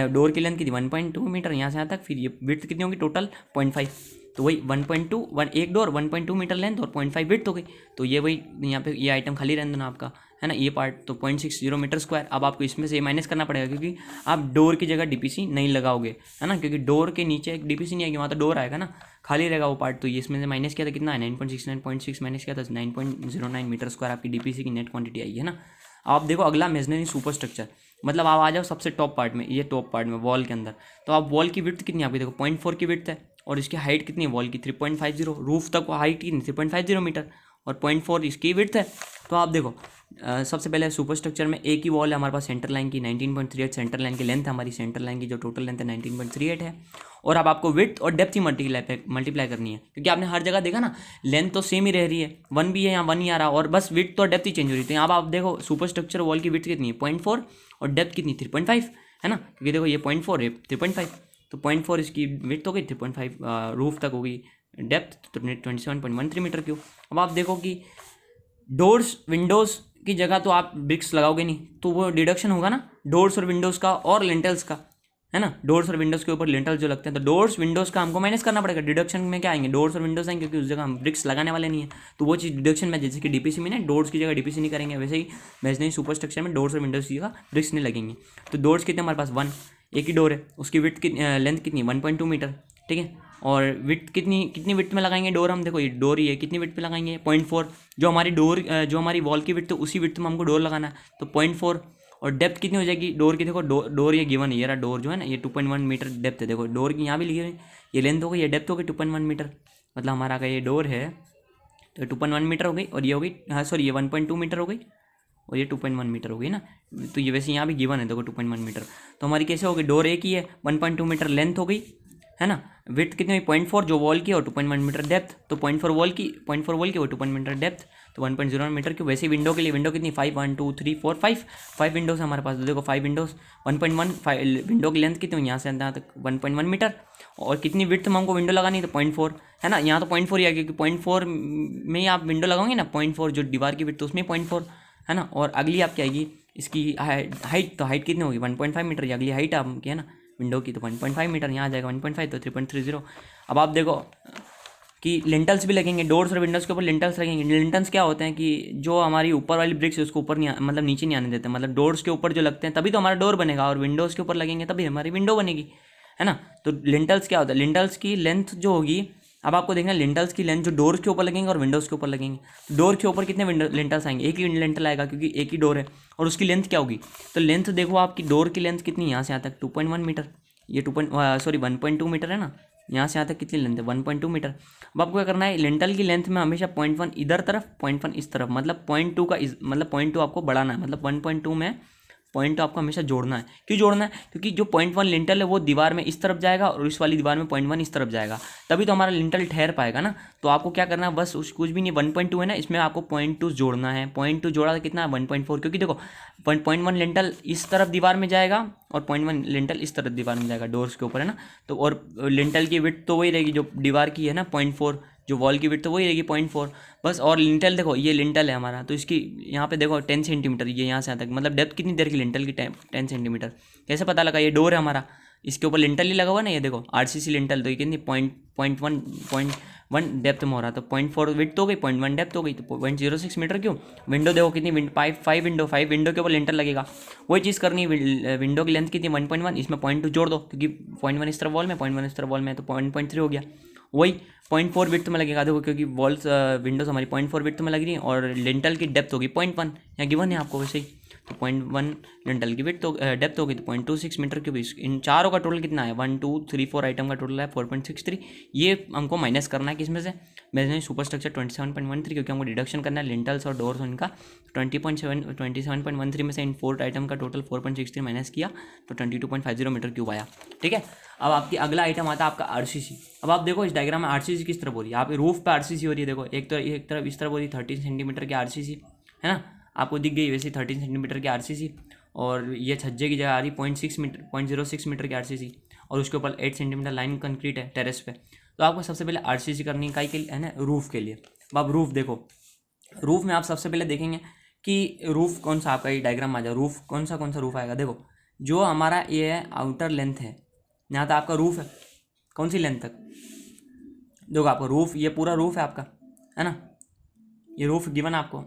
डोर की लेंथ कितनी 1.2 मीटर, यहाँ से यहाँ तक, फिर ये विड्थ कितनी होगी टोटल 0.5, तो वही 1.2 एक डोर 1.2 मीटर लेंथ और 0.5 विड्थ हो गई। तो ये वही यहाँ पे ये आइटम खाली रहने देना आपका, है ना, ये पार्ट, तो 0.60 मीटर स्क्वायर। अब आपको इसमें से माइनस करना पड़ेगा, क्योंकि आप डोर की जगह डीपीसी नहीं लगाओगे, है ना, क्योंकि डोर के नीचे एक डीपीसी नहीं आएगी, वहाँ तो डोर आएगा ना, खाली रहेगा वो पार्ट। तो ये इसमें से माइनस किया था, कितना है 9.69.6 माइनस किया था 9.09 मीटर स्क्वायर आपकी डीपीसी की नेट क्वांटिटी आई है ना। आप देखो अगला मेजनरी सुपर स्ट्रक्चर, मतलब आप आ जाओ सबसे टॉप पार्ट में, ये टॉप पार्ट में वॉल के अंदर। तो आप वॉल की विड्थ कितनी आपकी देखो 0.4 की विड्थ है, और इसकी हाइट कितनी है वॉल की 3.50, रूफ तक हाइट कितनी 3.50 मीटर, और 0.4 इसकी विड्थ है। तो आप देखो सबसे पहले सुपर स्ट्रक्चर में एक ही वॉल है हमारे पास सेंटर लाइन की 19.38, सेंटर लाइन की लेंथ है हमारी, सेंटर लाइन की जो टोटल लेंथ है 19.38 है, और अब आपको विड्थ और डेप्थ ही मल्टीप्लाई करनी है, क्योंकि आपने हर जगह देखा ना लेंथ तो सेम ही रह रही है, 1 भी है यहाँ 1 ही आ रहा, और बस विड्थ और डेप्थ ही चेंज हो रही है। तो यहाँ आप देखो सुपर स्ट्रक्चर वॉल की विड्थ कितनी है 0.4 और डेप्थ कितनी 3.5, है ना, क्योंकि देखो ये 0.4 है 3.5, तो 0.4 इसकी विड्थ हो गई, 3.5 रूफ तक होगी, डेप्थ तो 27.13 मीटर क्यूब। अब आप देखो कि डोर्स विंडोज़ की जगह तो आप ब्रिक्स लगाओगे नहीं, तो वो डिडक्शन होगा ना डोर्स और विंडोज़ का और लिंटल्स का, है ना, डोर्स और विंडोज़ के ऊपर लिंटल्स जो लगते हैं, तो डोर्स विंडोज़ का हमको माइनस करना पड़ेगा। डिडक्शन में क्या आएंगे, डोर्स और विंडोज़ आएंगे, क्योंकि उस जगह हम ब्रिक्स लगाने वाले नहीं है, तो वो चीज़ डिडक्शन में, जैसे कि डीपीसी में ना डोर्स की जगह डीपीसी नहीं करेंगे, वैसे ही मेजनरी सुपर स्ट्रक्चर में डोर्स और विंडोज़ की जगह ब्रिक्स नहीं लगेंगे। तो डोर्स कितने हमारे पास 1, एक ही डोर है, उसकी विड्थ की लेंथ कितनी 1.2 मीटर, ठीक है, और विड्थ कितनी विड्थ में लगाएंगे डोर हम, देखो ये डोर ही है, कितनी विड्थ में लगाएंगे 0.4, जो हमारी डोर जो हमारी वॉल की विड्थ है उसी विड्थ में हमको डोर लगाना है, तो 0.4, और डेप्थ कितनी हो जाएगी डोर की, देखो डोर ये गिवन है, ये रहा डोर जो है ना, ये 2.1 मीटर डेप्थ है, देखो डोर की यहाँ भी लिखी हुई, ये लेंथ हो गई, ये डेप्थ हो गई 2.1 मीटर, मतलब हमारा अगर ये डोर है तो 2.1 मीटर हो गई, और ये हो गई, हाँ सॉरी, ये 1.2 मीटर हो गई, और ये 2.1 मीटर हो गई ना। तो ये वैसे यहाँ भी गिवन है देखो 2.1 मीटर, तो हमारी कैसे हो गई, डोर एक ही है, 1.2 मीटर लेंथ हो गई, है ना, विड्थ कितनी हुई 0.4 जो वॉल की, और 2.1 मीटर डेप्थ, तो 0.4 वॉल की और 2.1 मीटर डेप्थ, तो 1.01 मीटर की। वैसे विंडो के लिए, विंडो कितनी 5 1 2 3 4 5 विंडोज़ हमारे पास, तो देखो 5 विंडोज़ 1.1 विंडो की लेंथ कितनी हुई यहाँ से यहाँ तक 1.1 मीटर, और कितनी विड्थ में हमको विंडो लगानी है तो 0.4, है ना, यहाँ तो 0.4 ही आ गया, क्योंकि 0.4 में ही आप विंडो लगाओगे ना, 0.4 जो दीवार की विड्थ उसमें 0.4, है ना। और अगली आपकी आएगी इसकी हाइट, तो हाइट कितनी होगी 1.5 मीटर, अगली हाइट आपकी है ना विंडो की, तो 1.5 मीटर, यहाँ आ जाएगा 1.5, तो 3.30। अब आप देखो कि लिंटल्स भी लगेंगे, डोर्स और विंडोज़ के ऊपर लिंटल्स लगेंगे। लिंटल्स क्या होते हैं कि जो हमारी ऊपर वाली ब्रिक्स है उसको ऊपर नहीं मतलब नीचे नहीं आने देते, मतलब डोर्स के ऊपर जो लगते हैं तभी तो हमारा डोर बनेगा, और विंडोज़ के ऊपर लगेंगे तभी हमारी विंडो बनेगी, है ना। तो लिंटल्स क्या होता है, लिंटल्स की लेंथ जो होगी, अब आपको देखना लिंटल्स की लेंथ जो डोर के ऊपर लगेंगे और विंडोज़ के ऊपर लगेंगे, तो डोर के ऊपर कितने लिंटल्स आएंगे, एक ही लिंटल आएगा, क्योंकि एक ही डोर है, और उसकी लेंथ क्या होगी, तो लेंथ देखो आपकी डोर की लेंथ कितनी, यहाँ से यहाँ तक 2.1 मीटर, ये 1.2 मीटर है ना, यहाँ से यहाँ तक कितनी लेंथ है 1.2 मीटर। अब आपको क्या करना है, लिंटल की लेंथ में हमेशा 0.1 इधर तरफ 0.1 इस तरफ, मतलब 0.2 का मतलब 0.2 आपको बढ़ाना है, मतलब 1.2 में पॉइंट आपको हमेशा जोड़ना है। क्यों जोड़ना है, क्योंकि जो 0.1 लिंटल है वो दीवार में इस तरफ जाएगा और इस वाली दीवार में 0.1 इस तरफ जाएगा, तभी तो हमारा लिंटल ठहर पाएगा ना। तो आपको क्या करना है, बस कुछ भी नहीं, 1.2 है ना, इसमें आपको 0.2 जोड़ना है। 0.2 जोड़ा तो कितना है 1.4, क्योंकि देखो 0.1 लिंटल इस तरफ दीवार में जाएगा और 0.1 लिंटल इस तरफ दीवार में जाएगा, डोर्स के ऊपर है ना। तो और लिंटल की विड्थ तो वही रहेगी जो दीवार की है ना 0.4, जो वॉल की विड्थ तो वही रहेगी 0.4 बस। और लिंटल देखो ये लिंटल है हमारा, तो इसकी यहाँ पे देखो 10 सेंटीमीटर, ये यहाँ से यहाँ तक, मतलब डेप्थ कितनी देर की लिंटल की 10 सेंटीमीटर। कैसे पता लगा, ये डोर है हमारा, इसके ऊपर लिंटल ही लगा हुआ ना, ये देखो आरसीसी लिंटल, तो ये कितनी 0.1 डेप्थ में हो रहा, तो 0.4 विड्थ हो गई, 0.1 डेप्थ हो गई, तो 0.06 मीटर। क्यों, विंडो देखो कितनी 5 विंडो के ऊपर लिंटल लगेगा, वही चीज़ करनी है। विंडो की लेंथ कितनी 1.1, इसमें 0.2 जोड़ दो, क्योंकि 0.1 इस तरफ वॉल में 0.1 इस तरफ वॉल में, तो 0.3 हो गया। वही 0.4 विड्थ में लगेगा, देखो क्योंकि वॉल्स विंडोज हमारी 0.4 विड्थ में लग रही है और लिंटल की डेप्थ होगी 0.1, यहाँ गिवन है आपको वैसे ही। तो 0.1 लिंटल की विड्थ तो डेप्थ होगी तो 0.26 मीटर क्यूब। इन चारों का टोटल कितना है 1 2 3 4 आइटम का टोटल है 4.63। ये हमको माइनस करना है किसमें से, मैंने सुपर स्ट्रक्चर 27.13 क्योंकि हमको डिडक्शन करना है लिंटल्स और डोर्स इनका 27.13 में से इन 4 आइटम का टोटल 4.63 माइनस किया तो 22.50 मीटर क्यूब आया। ठीक है, अब आपकी अगला आइटम आता है आपका आरसीसी। अब आप देखो इस डायग्राम में आरसीसी किस तरफ हो रही है, यहाँ पे रूफ पे आरसीसी हो रही है। देखो एक तरफ इस तरफ हो रही है 13 सेंटीमीटर की आरसीसी, है ना, आपको दिख गई वैसे 13 सेंटीमीटर की आरसीसी, और ये छज्जे की जगह आ रही 0.06 मीटर की आरसीसी, और उसके ऊपर 8 सेंटीमीटर लाइन कंक्रीट है टेरेस पे। तो आपको सबसे पहले आरसीसी करनी है के लिए, है ना, रूफ के लिए। अब आप रूफ देखो, रूफ में आप सबसे पहले देखेंगे कि रूफ कौन सा आपका, ये डायग्राम आ जाए, रूफ कौन सा रूफ आएगा। देखो जो हमारा ये है आउटर लेंथ है, यहाँ तक आपका रूफ है, कौन सी लेंथ तक, देखो आपका रूफ, ये पूरा रूफ है आपका, है ना, ये रूफ गिवन आपको।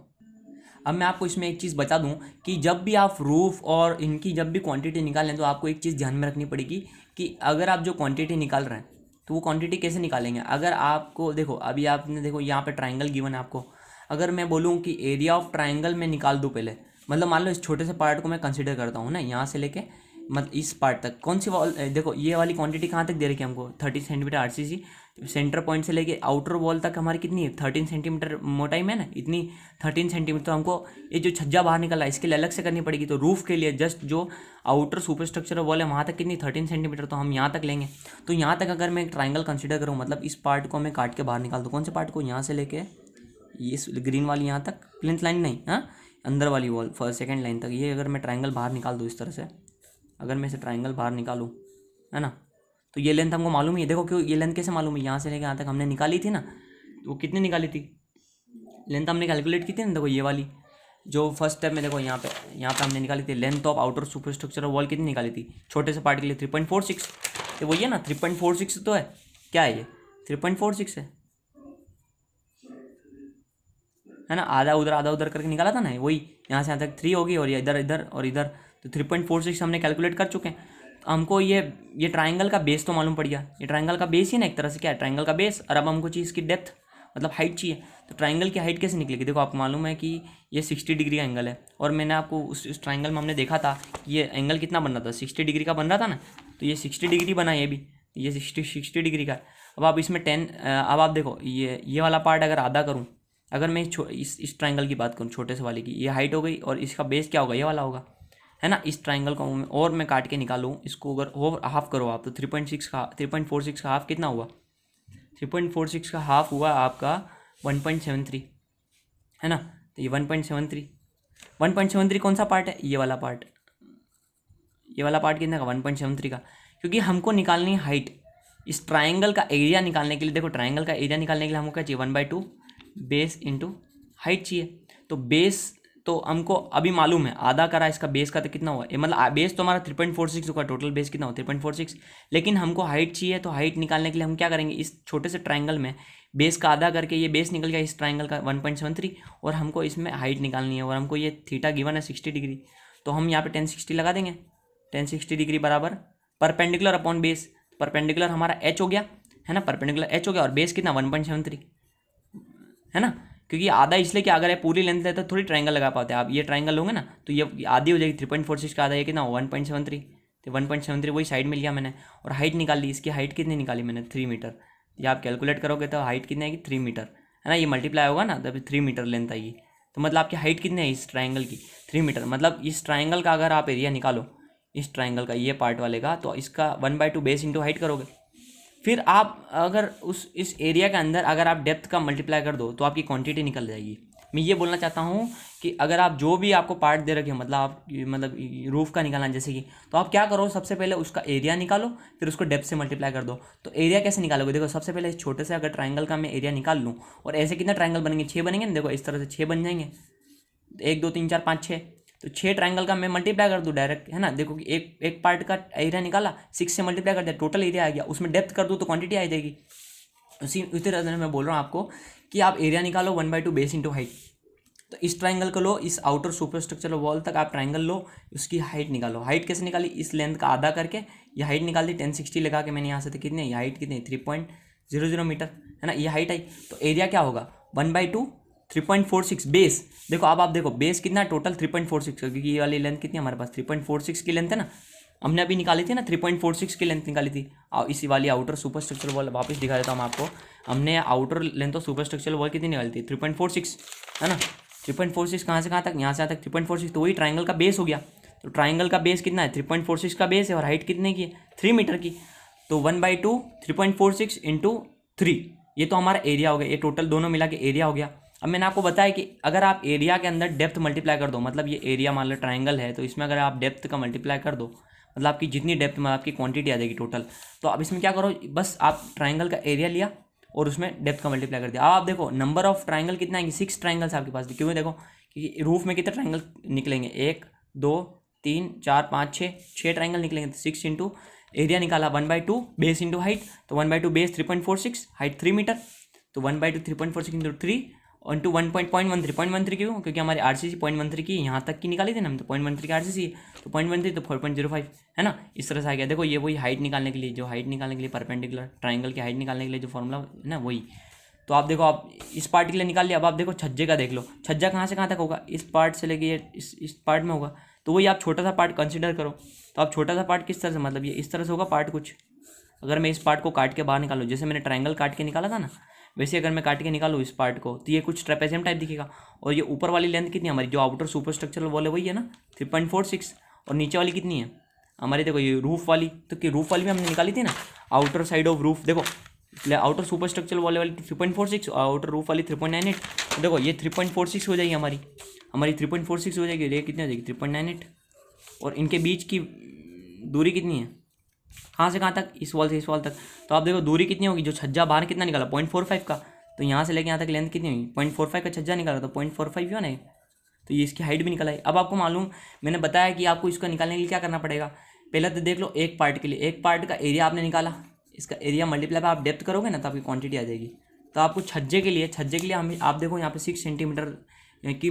अब मैं आपको इसमें एक चीज़ बता दूं कि जब भी आप रूफ और इनकी जब भी क्वांटिटी निकालें तो आपको एक चीज़ ध्यान में रखनी पड़ेगी कि अगर आप जो क्वांटिटी निकाल रहे हैं तो वो क्वांटिटी कैसे निकालेंगे। अगर आपको देखो अभी आपने देखो यहाँ पे ट्राइंगल गिवन है आपको, अगर मैं बोलूँ कि एरिया ऑफ ट्राइंगल में निकाल दूँ पहले, मतलब मान लो इस छोटे से पार्ट को मैं कंसिडर करता हूँ ना, यहाँ से लेके मतलब इस पार्ट तक कौन सी वॉल, देखो ये वाली क्वांटिटी कहाँ तक दे रखी है हमको 30 सेंटीमीटर आरसीसी, सेंटर पॉइंट से लेके आउटर वॉल तक हमारी कितनी है 13 सेंटीमीटर मोटाई में ना, इतनी 13 सेंटीमीटर। तो हमको ये जो छज्जा बाहर निकला है इसके लिए अलग से करनी पड़ेगी। तो रूफ के लिए जस्ट जो आउटर सुपर स्ट्रक्चर वॉल है वहाँ तक कितनी 13 सेंटीमीटर, तो हम यहाँ तक लेंगे। तो यहाँ तक अगर मैं एक ट्राइंगल कंसिडर करूँ, मतलब इस पार्ट को मैं काट के बाहर निकाल दूँ, कौन से पार्ट को, यहाँ से लेके ये ग्रीन वाली यहाँ तक, प्लेंथ लाइन नहीं, हाँ अंदर वाली वॉल फर्स्ट सेकेंड लाइन तक, ये अगर मैं ट्राइंगल बाहर निकाल दूँ इस तरह से, अगर मैं इसे ट्राइंगल बाहर निकालूँ, है ना, तो ये लेंथ हमको मालूम ही है। देखो क्यों ये लेंथ कैसे मालूम है, यहाँ से लेके यहाँ तक हमने निकाली थी ना, तो वो कितनी निकाली थी लेंथ हमने कैलकुलेट की थी ना। देखो ये वाली जो फर्स्ट स्टेप में देखो यहाँ पे हमने निकाली थी length of outer super structure wall, कितनी निकाली थी छोटे से पार्ट के लिए 3.46। तो वही है ना 3.46 तो है, क्या है ये 3.46 है ना, आधा उधर करके निकाला था ना, वही यहाँ से यहाँ तक 3 होगी और ये इधर इधर और इधर, तो 3.46 हमने कैलकुलेट कर चुके हैं। तो हमको ये ट्राइंगल का बेस तो मालूम पड़ गया, ये ट्राइंगल का बेस ही ना एक तरह से, क्या है ट्राइंगल का बेस, और अब हमको चाहिए इसकी डेप्थ मतलब हाइट चाहिए। तो ट्राइंगल की हाइट कैसे निकलेगी, देखो आपको मालूम है कि ये 60 डिग्री का एंगल है, और मैंने आपको उस ट्राइंगल में हमने देखा था ये एंगल कितना बन रहा था 60 डिग्री का बन रहा था ना, तो ये 60 डिग्री बना, ये भी ये 60 डिग्री का। अब आप इसमें 10, अब आप देखो ये वाला पार्ट अगर आधा करूँ, अगर मैं इस ट्राइंगल की बात करूँ छोटे से वाले की, ये हाइट हो गई और इसका बेस क्या होगा ये वाला होगा, है ना। इस ट्राइंगल को और मैं काट के निकालूँ इसको, अगर और हाफ करो आप तो 3.46 का हाफ कितना हुआ, 3.46 का हाफ हुआ आपका 1.73, है ना। तो ये 1.73 कौन सा पार्ट है, ये वाला पार्ट कितना का 1.73 का, क्योंकि हमको निकालनी है हाइट। इस ट्राइंगल का एरिया निकालने के लिए, देखो ट्राइंगल का एरिया निकालने के लिए हमको क्या चाहिए 1/2 बेस इंटू हाइट चाहिए। तो बेस तो हमको अभी मालूम है आधा करा इसका बेस का, तो कितना हुआ ये, मतलब बेस तो हमारा 3.46 होगा, टोटल बेस कितना हुआ 3.46, लेकिन हमको हाइट चाहिए। तो हाइट निकालने के लिए हम क्या करेंगे, इस छोटे से ट्राइंगल में बेस का आधा करके, ये बेस निकल गया इस ट्राइंगल का 1.73, और हमको इसमें हाइट निकालनी है, और हमको ये थीटा गिवन है 60 डिग्री, तो हम यहाँ पे 1060 लगा देंगे। 1060 डिग्री बराबर परपेंडिकुलर अपॉन बेस, परपेंडिकुलर हमारा एच हो गया, है ना, परपेंडिकुलर एच हो गया, और बेस कितना 1.73, है ना। क्योंकि आधा इसलिए कि अगर ये पूरी लेंथ है तो थोड़ी ट्राइंगल लगा पाते हैं आप, ये ट्राइंगल लोगे ना तो ये आधी हो जाएगी 3.46 का आधा, ये कितना 1.73, तो 1.73 वही साइड में लिया मैंने, और हाइट निकाल ली, इसकी हाइट कितनी निकाली मैंने 3 मीटर। ये आप कैलकुलेट करोगे तो हाइट कितनी आएगी 3 मीटर, है ना, ये मल्टीप्लाई होगा ना तभी 3 मीटर लेंथ आएगी। तो मतलब आपकी हाइट कितनी है इस ट्राइंगल की 3 मीटर। मतलब इस ट्राइंगल का अगर आप एरिया निकालो इस ट्राइंगल का, ये पार्ट वाले का, तो इसका 1/2 बेस इंटू हाइट करोगे, फिर आप अगर इस एरिया के अंदर अगर आप डेप्थ का मल्टीप्लाई कर दो तो आपकी क्वांटिटी निकल जाएगी। मैं ये बोलना चाहता हूँ कि अगर आप जो भी आपको पार्ट दे रखे हो, मतलब रूफ का निकालना जैसे कि, तो आप क्या करो सबसे पहले उसका एरिया निकालो, फिर उसको डेप्थ से मल्टीप्लाई कर दो। तो एरिया कैसे निकालोगे, देखो सबसे पहले इस छोटे से अगर ट्राइंगल का मैं एरिया निकाल लूँ, और ऐसे कितने ट्राइंगल बनेंगे 6 बनेंगे ना, देखो इस तरह से 6 बन जाएंगे, 1 2 3 4 5 6, तो 6 ट्राइंगल का मैं मल्टीप्लाई कर दूँ डायरेक्ट, है ना। देखो कि एक पार्ट का एरिया निकाला 6 से मल्टीप्लाई कर दिया, टोटल एरिया आ गया, उसमें डेप्थ कर दूँ तो क्वांटिटी आ जाएगी। उसी तरह से मैं बोल रहा हूँ आपको कि आप एरिया निकालो 1/2 बेस इंटू हाइट। तो इस ट्राइंगल को लो, इस आउटर सुपर स्ट्रक्चर वॉल तक आप ट्राइंगल लो, उसकी हाइट निकालो। हाइट कैसे निकाली, इस लेंथ का आधा करके ये हाइट निकाल दी, 1060 लगा के मैंने यहाँ से, तो कितनी ये हाइट कितनी 3.00 मीटर, है ना, ये हाइट आई। तो एरिया क्या होगा 1/2 3.46 बेस। देखो अब आप देखो बेस कितना है टोटल 3.46, क्योंकि ये वाली लेंथ कितनी है हमारे पास 3.46 की लेंथ है ना, हमने अभी निकाली थी ना 3.46 की लेंथ निकाली थी। और इसी वाली आउटर सुपर स्ट्रक्चर वॉल वापस दिखा देता हूँ आपको, हमने outer length of super structure wall कितनी निकाली थी 3.46 है ना। 3.46 कहाँ से कहाँ तक, यहाँ से यहाँ तक 3.46, तो वही ट्राइंगल का बेस हो गया। तो ट्राइंगल का बेस कितना है 3.46 का बेस है, और हाइट कितने की है 3 मीटर की। तो 1/2 3.46 इंटू 3, ये तो हमारा एरिया हो गया, ये टोटल दोनों मिला के एरिया हो गया। अब मैंने आपको बताया कि अगर आप एरिया के अंदर डेप्थ मल्टीप्लाई कर दो, मतलब ये एरिया मान लो ट्राइंगल है, तो इसमें अगर आप डेप्थ का मल्टीप्लाई कर दो, मतलब आपकी जितनी डेप्थ में आपकी क्वांटिटी आ जाएगी टोटल। तो अब इसमें क्या करो, बस आप ट्राइंगल का एरिया लिया और उसमें डेप्थ का मल्टीप्लाई कर दिया। अब आप देखो नंबर ऑफ ट्राइंगल कितना आएंगे, 6 ट्राइंगल्स आपके पास, क्योंकि देखो कि रूफ में कितने ट्राइंगल निकलेंगे, 1 2 3 4 5 6 ट्राइंगल निकलेंगे। 6 इंटू एरिया निकाला 1/2 बेस इंटू हाइट, तो 1/2 बेस 3.46, हाइट 3 मीटर, तो 1/2 3.46 इंटू 3 इंटू 1.13 क्यों, क्योंकि हमारी आरसीसी 0.13 की यहाँ तक की निकाली थी ना हम, तो 0.13 की आरसीसी है, तो 0.13 तो 4.05 है ना। इस तरह से आ गया। देखो ये वही हाइट निकालने के लिए, जो हाइट निकालने के लिए परपेंडिकुलर ट्राइंगल की हाइट निकालने के लिए जो फॉर्मूला है ना वही। तो आप देखो आप इस पार्ट के लिए निकाल लिया। अब आप देखो छज्जे का देख लो, छज्जा कहाँ से कहाँ तक होगा, इस पार्ट से लेके ये इस पार्ट में होगा, तो वही आप छोटा सा पार्ट कंसिडर करो। तो आप छोटा सा पार्ट किस तरह से, मतलब ये इस तरह से होगा पार्ट कुछ। अगर मैं इस पार्ट को काट के बाहर निकालूँ, जैसे मैंने ट्राइंगल काट के निकाला था ना, वैसे अगर मैं काट के निकालूँ इस पार्ट को, तो ये कुछ ट्रेपेजियम टाइप दिखेगा। और ये ऊपर वाली लेंथ कितनी है हमारी, जो आउटर सुपर स्ट्रक्चरल वॉल है वही है ना 3.46, और नीचे वाली कितनी है हमारी, देखो ये रूफ वाली, तो कि रूफ वाली भी हमने निकाली थी ना, आउटर साइड ऑफ रूफ। देखो आउटर सुपर स्ट्रक्चर वाली 3.46, आउटर रूफ वाली 3.98, तो देखो ये 3.46 हो जाएगी हमारी 3.46 हो जाएगी, ये कितनी हो जाएगी 3.98। और इनके बीच की दूरी कितनी है, कहाँ से कहाँ तक, इस वॉल से इस वॉल तक। तो आप देखो दूरी कितनी होगी, जो छज्जा बाहर कितना निकाला 0.45 का, तो यहाँ से लेके यहाँ तक लेंथ कितनी हुई 0.45 का छज्जा निकाला, तो 0.45 हुआ ना, तो ये इसकी हाइट भी निकल आई। अब आपको मालूम, मैंने बताया कि आपको इसका निकालने के लिए क्या करना पड़ेगा। पहले तो देख लो एक पार्ट के लिए, एक पार्ट का एरिया आपने निकाला, इसका एरिया मल्टीप्लाई आप डेप्थ करोगे ना तो आपकी क्वांटिटी आ जाएगी। तो आपको छज्जे के लिए हम आप देखो यहाँ पे 6 सेंटीमीटर की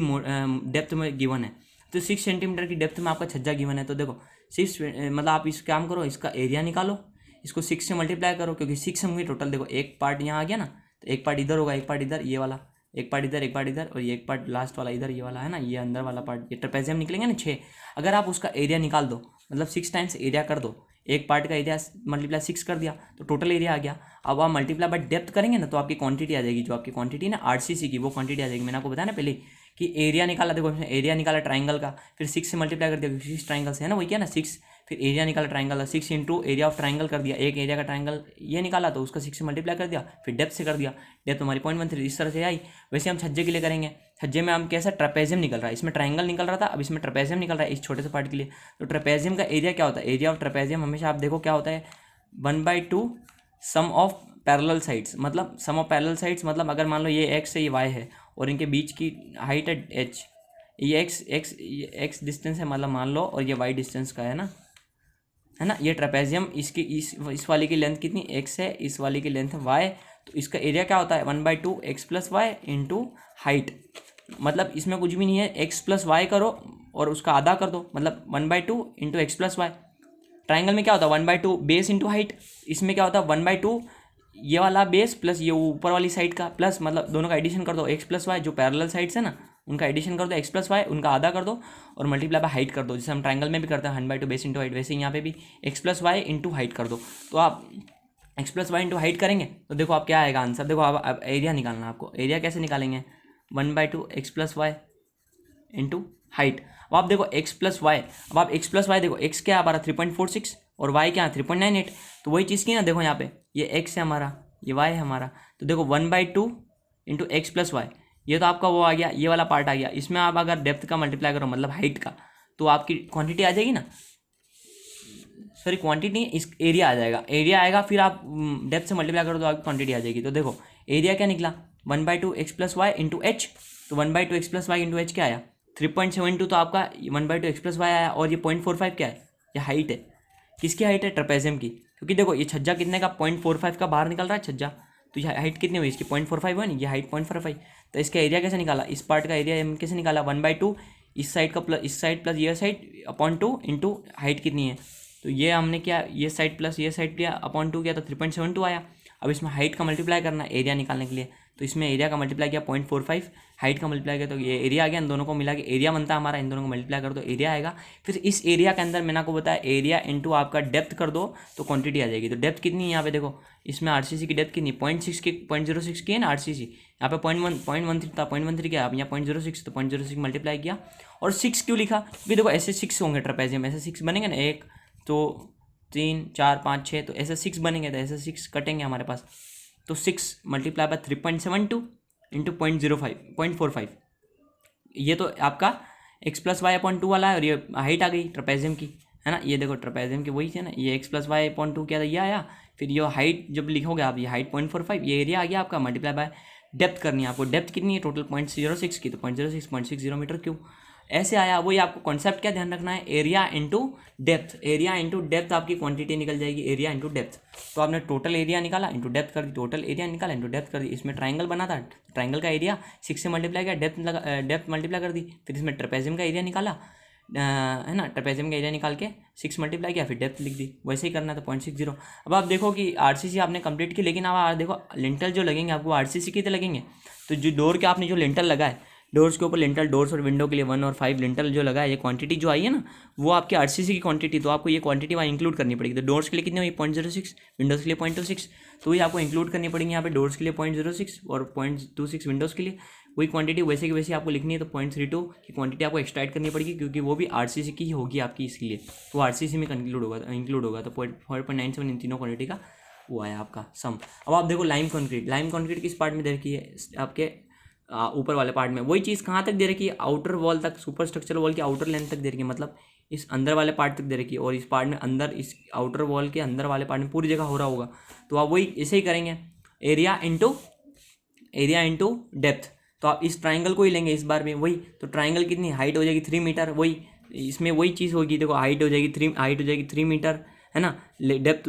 डेप्थ में गिवन है, तो 6 सेंटीमीटर की डेप्थ में आपका छज्जा गिवन है। तो देखो 6 मतलब आप इस काम करो, इसका एरिया निकालो, इसको 6 से मल्टीप्लाई करो, क्योंकि 6 होंगे टोटल। देखो एक पार्ट यहाँ आ गया ना, तो एक पार्ट इधर होगा, एक पार्ट इधर ये वाला, एक पार्ट इधर, एक पार्ट इधर, और ये एक पार्ट लास्ट वाला इधर ये वाला है ना, ये अंदर वाला पार्ट, ये ट्रेपेजियम निकलेंगे ना 6। अगर आप उसका एरिया निकाल दो, मतलब 6 टाइम्स एरिया कर दो, एक पार्ट का एरिया मल्टीप्लाई 6 कर दिया तो टोटल एरिया आ गया। अब आप मल्टीप्लाई बाय डेप्थ करेंगे ना, तो आपकी क्वांटिटी आ जाएगी, जो आपकी क्वांटिटी ना आरसीसी की वो क्वांटिटी आ जाएगी। मैंने आपको बताया ना पहले कि एरिया निकाला, देखो एरिया निकाला ट्राइंगल का, फिर 6 से मल्टीप्लाई कर दिया, 6 ट्राइंगल से है ना, वही क्या ना 6, फिर एरिया निकाला ट्राइंगल का, 6 इंटू एरिया ऑफ ट्राइंगल कर दिया, एक एरिया का ट्राइंगल ये निकाला तो उसका 6 से मल्टीप्लाई कर दिया, फिर डेप्थ से कर दिया, डेप्थ हमारी 0.13 इस तरह से आई। वैसे हम छज्जे के लिए करेंगे, छज्जे में हम कैसा ट्रेपेजियम निकल रहा है, इसमें ट्राइंगल निकल रहा था, अब इसमें ट्रेपेजियम निकल रहा है इस छोटे से पार्ट के लिए। तो ट्रेपेजियम का एरिया क्या होता है, एरिया ऑफ ट्रेपेजियम हमेशा आप देखो क्या होता है 1/2 सम ऑफ पैरेलल साइड्स, मतलब सम ऑफ पैरेलल साइड्स, मतलब अगर मान लो ये एक्स है ये वाई है और इनके बीच की हाइट है एच, ये एक्स डिस्टेंस है मतलब मान लो, और ये वाई डिस्टेंस का है ना, ये ट्रेपेजियम इसकी इस वाली की लेंथ कितनी एक्स है, इस वाली की लेंथ है वाई, तो इसका एरिया क्या होता है 1/2 x plus y into height. मतलब इसमें कुछ भी नहीं है, एक्स प्लस वाई करो और उसका आधा कर दो, मतलब 1/2 into x plus y. Triangle में क्या होता है 1/2 बेस इंटू हाइट, इसमें क्या होता है 1/2 ये वाला बेस प्लस ये ऊपर वाली साइड का प्लस, मतलब दोनों का एडिशन कर दो, एक्स प्लस वाई जो पैरेलल साइड्स है ना उनका एडिशन कर दो, एक्स प्लस वाई उनका आधा कर दो और मल्टीप्लाई बाय हाइट कर दो, जैसे हम ट्राइंगल में भी करते हैं 1/2 बेस इंटू हाइट, वैसे यहाँ पे भी x plus y into height कर दो। तो आप x plus y into height करेंगे तो देखो आप क्या आएगा आंसर। देखो अब एरिया निकालना है आपको, एरिया कैसे निकालेंगे 1/2 x plus y into height. अब आप देखो एक्स प्लस वाई, अब आप एक्स प्लस वाई देखो, एक्स क्या है हमारा 3.46 और वाई क्या है 3.98, तो वही चीज़ की ना, देखो यहाँ पे ये एक्स है हमारा, ये वाई है हमारा, तो देखो 1/2 इंटू एक्स प्लस वाई, ये तो आपका वो आ गया, ये वाला पार्ट आ गया। इसमें आप अगर डेप्थ का मल्टीप्लाई करो मतलब हाइट का, तो आपकी क्वांटिटी आ जाएगी ना, सॉरी क्वांटिटी नहीं, इस एरिया आ जाएगा, एरिया आएगा, फिर आप डेप्थ से मल्टीप्लाई करो तो आपकी क्वांटिटी आ जाएगी। तो देखो एरिया क्या निकला 1/2 x plus y into h, तो 1/2 x plus y into h क्या आया 3.72, तो आपका 1/2 एक्स प्लस वाई आया, और ये 0.45 क्या है, ये हाइट है, किसकी हाइट है ट्रेपेजियम की, क्योंकि देखो ये छज्जा कितने का 0.45 का बाहर निकल रहा है छज्जा, तो ये हाइट कितनी हुई इसकी 0.45 हुआ नहीं, ये हाइट 0.45, तो इसका एरिया कैसे निकाला, इस पार्ट का एरिया कैसे निकाला 1/2 इस साइड का प्लस इस साइड प्लस ये साइड अपॉन 2 इंटू हाइट कितनी है, तो ये हमने क्या ये साइड प्लस ये साइड किया अपॉन 2 किया तो 3.72 आया। अब इसमें हाइट का मल्टीप्लाई करना है एरिया निकालने के लिए, तो इसमें एरिया का मल्टीप्लाई किया 0.45, हाइट का मल्टीप्लाई किया तो ये एरिया आ गया। इन दोनों को मिला के एरिया बनता है हमारा, इन दोनों को मल्टीप्लाई कर दो एरिया आएगा। फिर इस एरिया के अंदर मैंने आपको बताया एरिया इंटू आपका डेप्थ कर दो तो क्वांटिटी आ जाएगी। तो डेप्थ कितनी है यहाँ पे देखो, इसमें आरसीसी की डेप्थ कितनी 0.6 की 0.06 की है ना आरसीसी, यहाँ पे 0.13 था, 0.13 क्या, अब यहाँ 0.06 तो 0.06 मल्टीप्लाई किया। और 6 क्यों लिखा, क्योंकि देखो ऐसे 6 होंगे ट्रेपेजियम, ऐसे 6 बनेंगे ना, 1 तो 3 4 5 6, तो ऐसे 6 बनेंगे, तो ऐसे 6 कटेंगे हमारे पास। तो 6 मल्टीप्लाई बाय 3.72 इंटू 0.45, ये तो आपका x+y/2 वाला है। और ये हाइट आ गई ट्रेपेजियम की, है ना, ये देखो ट्रेपेजियम की वही थी ना, ये x+y/2 क्या था, ये आया। फिर ये हाइट जब लिखोगे आप, ये हाइट 0.45, ये एरिया आ गया आपका, मल्टीप्लाई बाय डेप्थ करनी है आपको। डेप्थ कितनी है टोटल 0.06 की, तो 0.06 मीटर क्यूब ऐसे आया। वही आपको कॉन्सेप्ट क्या ध्यान रखना है, area into depth, area into depth आपकी क्वांटिटी निकल जाएगी, एरिया इंटू डेप्थ। तो आपने टोटल एरिया निकाला इंटू डेप्थ कर दी, टोटल एरिया निकाला इंटू डेप्थ कर दी। इसमें ट्राइंगल बना था, ट्राइंगल का एरिया 6 से मल्टीप्लाई किया, डेप्थ मल्टीप्लाई कर दी। फिर इसमें ट्रेपेजियम का एरिया निकाला, है ना, ट्रेपेजियम का एरिया निकाल के 6 मल्टीप्लाई किया, फिर डेप्थ लिख दी। वैसे ही करना है तो 0.60। अब आप देखो कि आरसीसी आपने कंप्लीट की, लेकिन अब देखो लिंटल जो लगेंगे आपको आरसीसी के तो लगेंगे। तो जो डोर के आपने जो लिंटल लगा है, डोर्स के ऊपर लिंटल, डोर्स और विंडो के लिए 1 और 5 लिंटल जो लगा है, ये क्वांटिटी जो आई है ना, वो आपकी आरसीसी की क्वांटिटी, तो आपको ये क्वांटिटी वहाँ इंक्लूड करनी पड़ेगी। तो डोर्स के लिए कितनी हुई 0.06, विंडोज़ के लिए 0.26, तो ये आपको इंक्लूड करनी पड़ेगी यहाँ पे, डोर्स के लिए 0.06 और 0.26 विंडोज़ के लिए। वही क्वांटिटी वैसे की वैसे आपको लिखनी है, तो 0.32 की क्वांटिटी आपको एक्सट्रैक्ट करनी पड़ेगी, क्योंकि वो भी आरसीसी की होगी आपकी, इसलिए वो आरसीसी में इंक्लूड होगा। तो 4.97 इन तीनों क्वांटिटी का वो आया आपका सम। अब आप देखो लाइम कंक्रीट किस पार्ट में दे रखी है, आपके ऊपर वाले पार्ट में। वही चीज़ कहाँ तक दे रखी है, आउटर वॉल तक, सुपर स्ट्रक्चर वॉल की आउटर लेंथ तक दे रखी है, मतलब इस अंदर वाले पार्ट तक दे रखी है। और इस पार्ट में अंदर, इस आउटर वॉल के अंदर वाले पार्ट में पूरी जगह हो रहा होगा। तो आप वही ऐसे ही करेंगे, एरिया इंटू डेप्थ। तो आप इस ट्राइंगल को ही लेंगे इस बार में, वही तो ट्राइंगल कितनी हाइट हो जाएगी 3 मीटर, वही इसमें वही चीज़ होगी। देखो हाइट हो जाएगी 3 मीटर, है ना, डेप्थ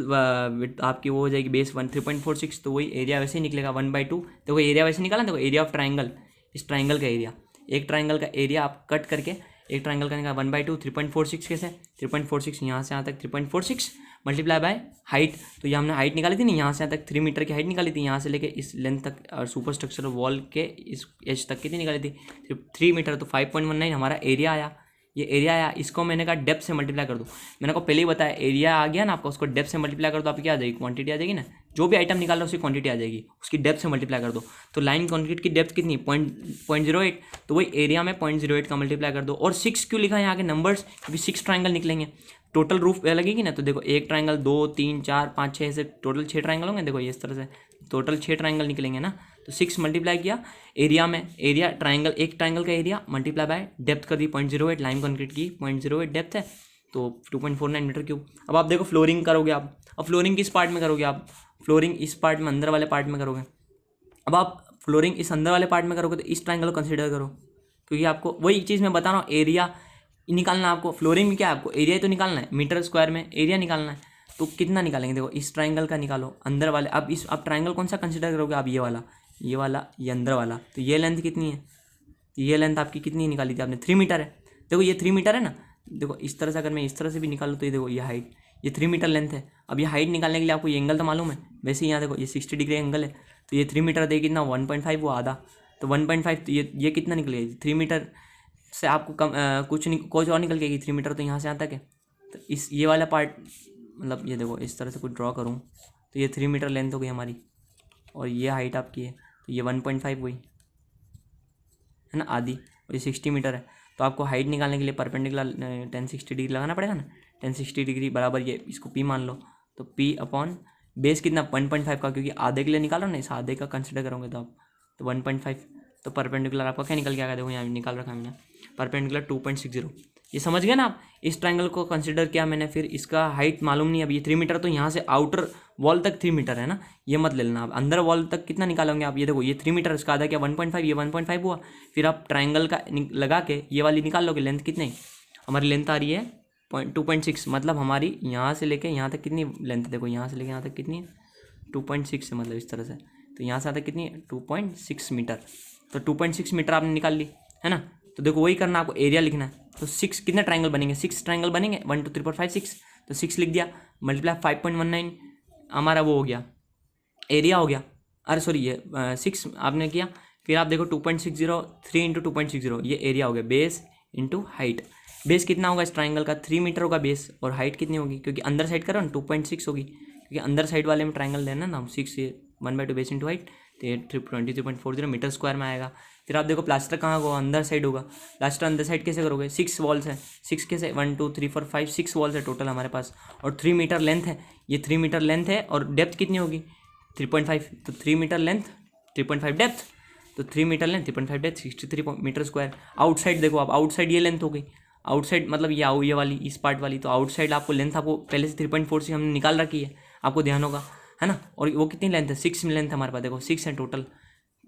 आपकी वो हो जाएगी बेस 3.46, तो वही एरिया वैसे ही निकलेगा 1/2। देखो एरिया वैसे निकाला, देखो एरिया ऑफ ट्राइंगल, इस ट्राइंगल का एरिया, एक ट्राइंगल का एरिया आप कट करके एक ट्राइंगल का निकाला 1/2, 3.46 कैसे, 3.46 यहाँ से यहाँ तक 3.46 मल्टीप्लाई बाय हाइट। तो ये हमने हाइट निकाली थी ना, यहाँ से यहाँ तक 3 मीटर की हाइट निकाली थी, यहाँ से लेके इस लेंथ तक और सुपर स्ट्रक्चर वॉल के इस एज तक कितनी निकाली थी 3 मीटर। तो 5.19 हमारा एरिया आया, ये एरिया आया। इसको मैंने कहा डेप्थ से मल्टीप्लाई कर दो, मैंने को पहले ही बताया एरिया आ गया ना आपका, उसको डेप्थ से मल्टीप्लाई कर दो, आपकी क्या आ जाएगी क्वांटिटी आ जाएगी ना, जो भी आइटम निकाल रहा है उसकी क्वांटिटी आ जाएगी, उसकी डेप्थ से मल्टीप्लाई कर दो। तो लाइन कंक्रीट की डेप्थ कितनी 0.08, तो वही एरिया में 0.08 का मल्टीप्लाई कर दो। और 6 क्यों लिखा है यहाँ के नंबर्स, क्योंकि 6 ट्राइंगल निकलेंगे, टोटल रूफ लगेगी ना। तो देखो एक ट्राइंगल 2 3 4 5 6 ऐसे टोटल 6 ट्राइंगल होंगे, देखो ये इस तरह से टोटल 6 ट्राइंगल निकलेंगे ना। तो 6 मल्टीप्लाई किया एरिया में, एरिया ट्राइंगल, एक ट्राइंगल का एरिया मल्टीप्लाई बाय डेप्थ कर दी 0.08, लाइम कंक्रीट की 0.08 डेप्थ है, तो 2.49 मीटर क्यूब। अब आप देखो फ्लोरिंग करोगे आप, अब फ्लोरिंग किस पार्ट में करोगे आप, फ्लोरिंग इस पार्ट में, अंदर वाले पार्ट में करोगे। अब आप फ्लोरिंग इस अंदर वाले पार्ट में करोगे तो इस ट्राइंगल को कंसिडर करो, क्योंकि आपको वही चीज़ मैं बता रहा हूँ, एरिया निकालना है आपको। फ्लोरिंग में क्या है, आपको एरिया ही तो निकालना है, मीटर स्क्वायर में एरिया निकालना है। तो कितना निकालेंगे, देखो इस ट्राइंगल का निकालो अंदर वाले। अब इस आप ट्राइंगल कौन सा कंसिडर करोगे आप, ये वाला, ये अंदर वाला। तो ये लेंथ कितनी है, ये लेंथ आपकी कितनी निकाली थी आपने, 3 मीटर है। देखो ये 3 मीटर है ना, देखो इस तरह से अगर मैं इस तरह से भी निकालूँ तो ये देखो ये हाइट, ये 3 मीटर लेंथ है। अब ये हाइट निकालने के लिए आपको ये एंगल तो मालूम है, वैसे ही यहाँ देखो ये 60 डिग्री एंगल है। तो ये 3 मीटर देगी कितना 1.5, वो आधा, तो 1.5, तो ये कितना निकलेगा 3 मीटर से आपको कम कुछ और निकल गई 3 मीटर, तो यहाँ से यहाँ तक है। तो इस ये वाला पार्ट, मतलब ये देखो इस तरह से कुछ ड्रॉ करूँ तो ये 3 मीटर लेंथ हो गई हमारी, और ये हाइट आपकी है, तो ये 1.5 वही है ना, आधी, और ये 60 मीटर है। तो आपको हाइट निकालने के लिए परपेंडिकुलर 1060 डिग्री लगाना पड़ेगा ना, 1060 डिग्री बराबर ये, इसको पी मान लो। तो पी अपॉन बेस कितना 1.5 का, क्योंकि आधे के लिए निकालो ना, इस आधे का कंसिडर करोगे तो आप, तो 1.5। तो परपेंडिकुलर आपका क्या निकल के आएगा, देखो यहाँ निकाल रखा है मैंने, परपेंडिकुलर 2.60। ये समझ गए ना आप, इस ट्राइंगल को कंसिडर किया मैंने। फिर इसका हाइट मालूम नहीं, अब ये 3 मीटर, तो यहाँ से आउटर वॉल तक 3 मीटर है ना, ये मत ले लेना आप। अंदर वॉल तक कितना निकालोगे आप, ये देखो ये 3 मीटर, इसका आधा क्या 1.5, ये 1.5 हुआ। फिर आप ट्राइंगल का लगा के ये वाली निकाल लोगे, लेंथ कितनी हमारी लेंथ आ रही है 2.6, मतलब हमारी यहाँ से लेके यहाँ तक कितनी लेंथ, देखो यहाँ से लेके यहाँ तक कितनी है 2.6 है, मतलब इस तरह से। तो यहाँ से आता कितनी है 2.6 मीटर। तो 2.6 मीटर आपने निकाल ली है ना। तो देखो वही करना, आपको एरिया लिखना है। तो 6 कितने ट्राइंगल बनेंगे, 6 ट्राइंगल बनेंगे, 1 2 3 4 5 6। तो 6 लिख दिया, मल्टीप्लाई 5.19 हमारा वो हो गया, एरिया हो गया, अरे सॉरी ये 6 आपने किया, फिर आप देखो 2.60 3 इंटू 2.60 ये एरिया हो गया, बेस इंटू हाइट। बेस कितना होगा इस ट्राइंगल का, 3 मीटर होगा बेस, और हाइट कितनी होगी क्योंकि अंदर साइड करो ना 2.6 होगी, क्योंकि अंदर साइड वाले में ट्राइंगल लेना ना हम 6 ये 1/2 बेस इंटू हाइट, तो ये 23.40 मीटर स्क्वायर में आएगा। फिर आप देखो प्लास्टर कहाँ होगा, अंदर साइड होगा। प्लास्टर अंदर साइड कैसे करोगे, 6 वॉल्स है, 6 कैसे 1 2 3 4 5 6 वॉल्स है टोटल हमारे पास, और 3 मीटर लेंथ है, ये 3 मीटर लेंथ है, और डेप्थ कितनी होगी 3.5, तो 3 मीटर लेंथ 3.5 डेप्थ, तो 3 metre length 3.5 depth 63 metre square. Outside देखो आप, आउटसाइड ये लेंथ हो गई, आउटसाइड मतलब ये वाली इस पार्ट वाली, तो आउटसाइड आपको लेंथ आपको पहले से 3.4 से हमने निकाल रखी है, आपको ध्यान होगा है ना। और वो कितनी लेंथ है, 6 लेंथ हमारे पास, देखो 6 है टोटल,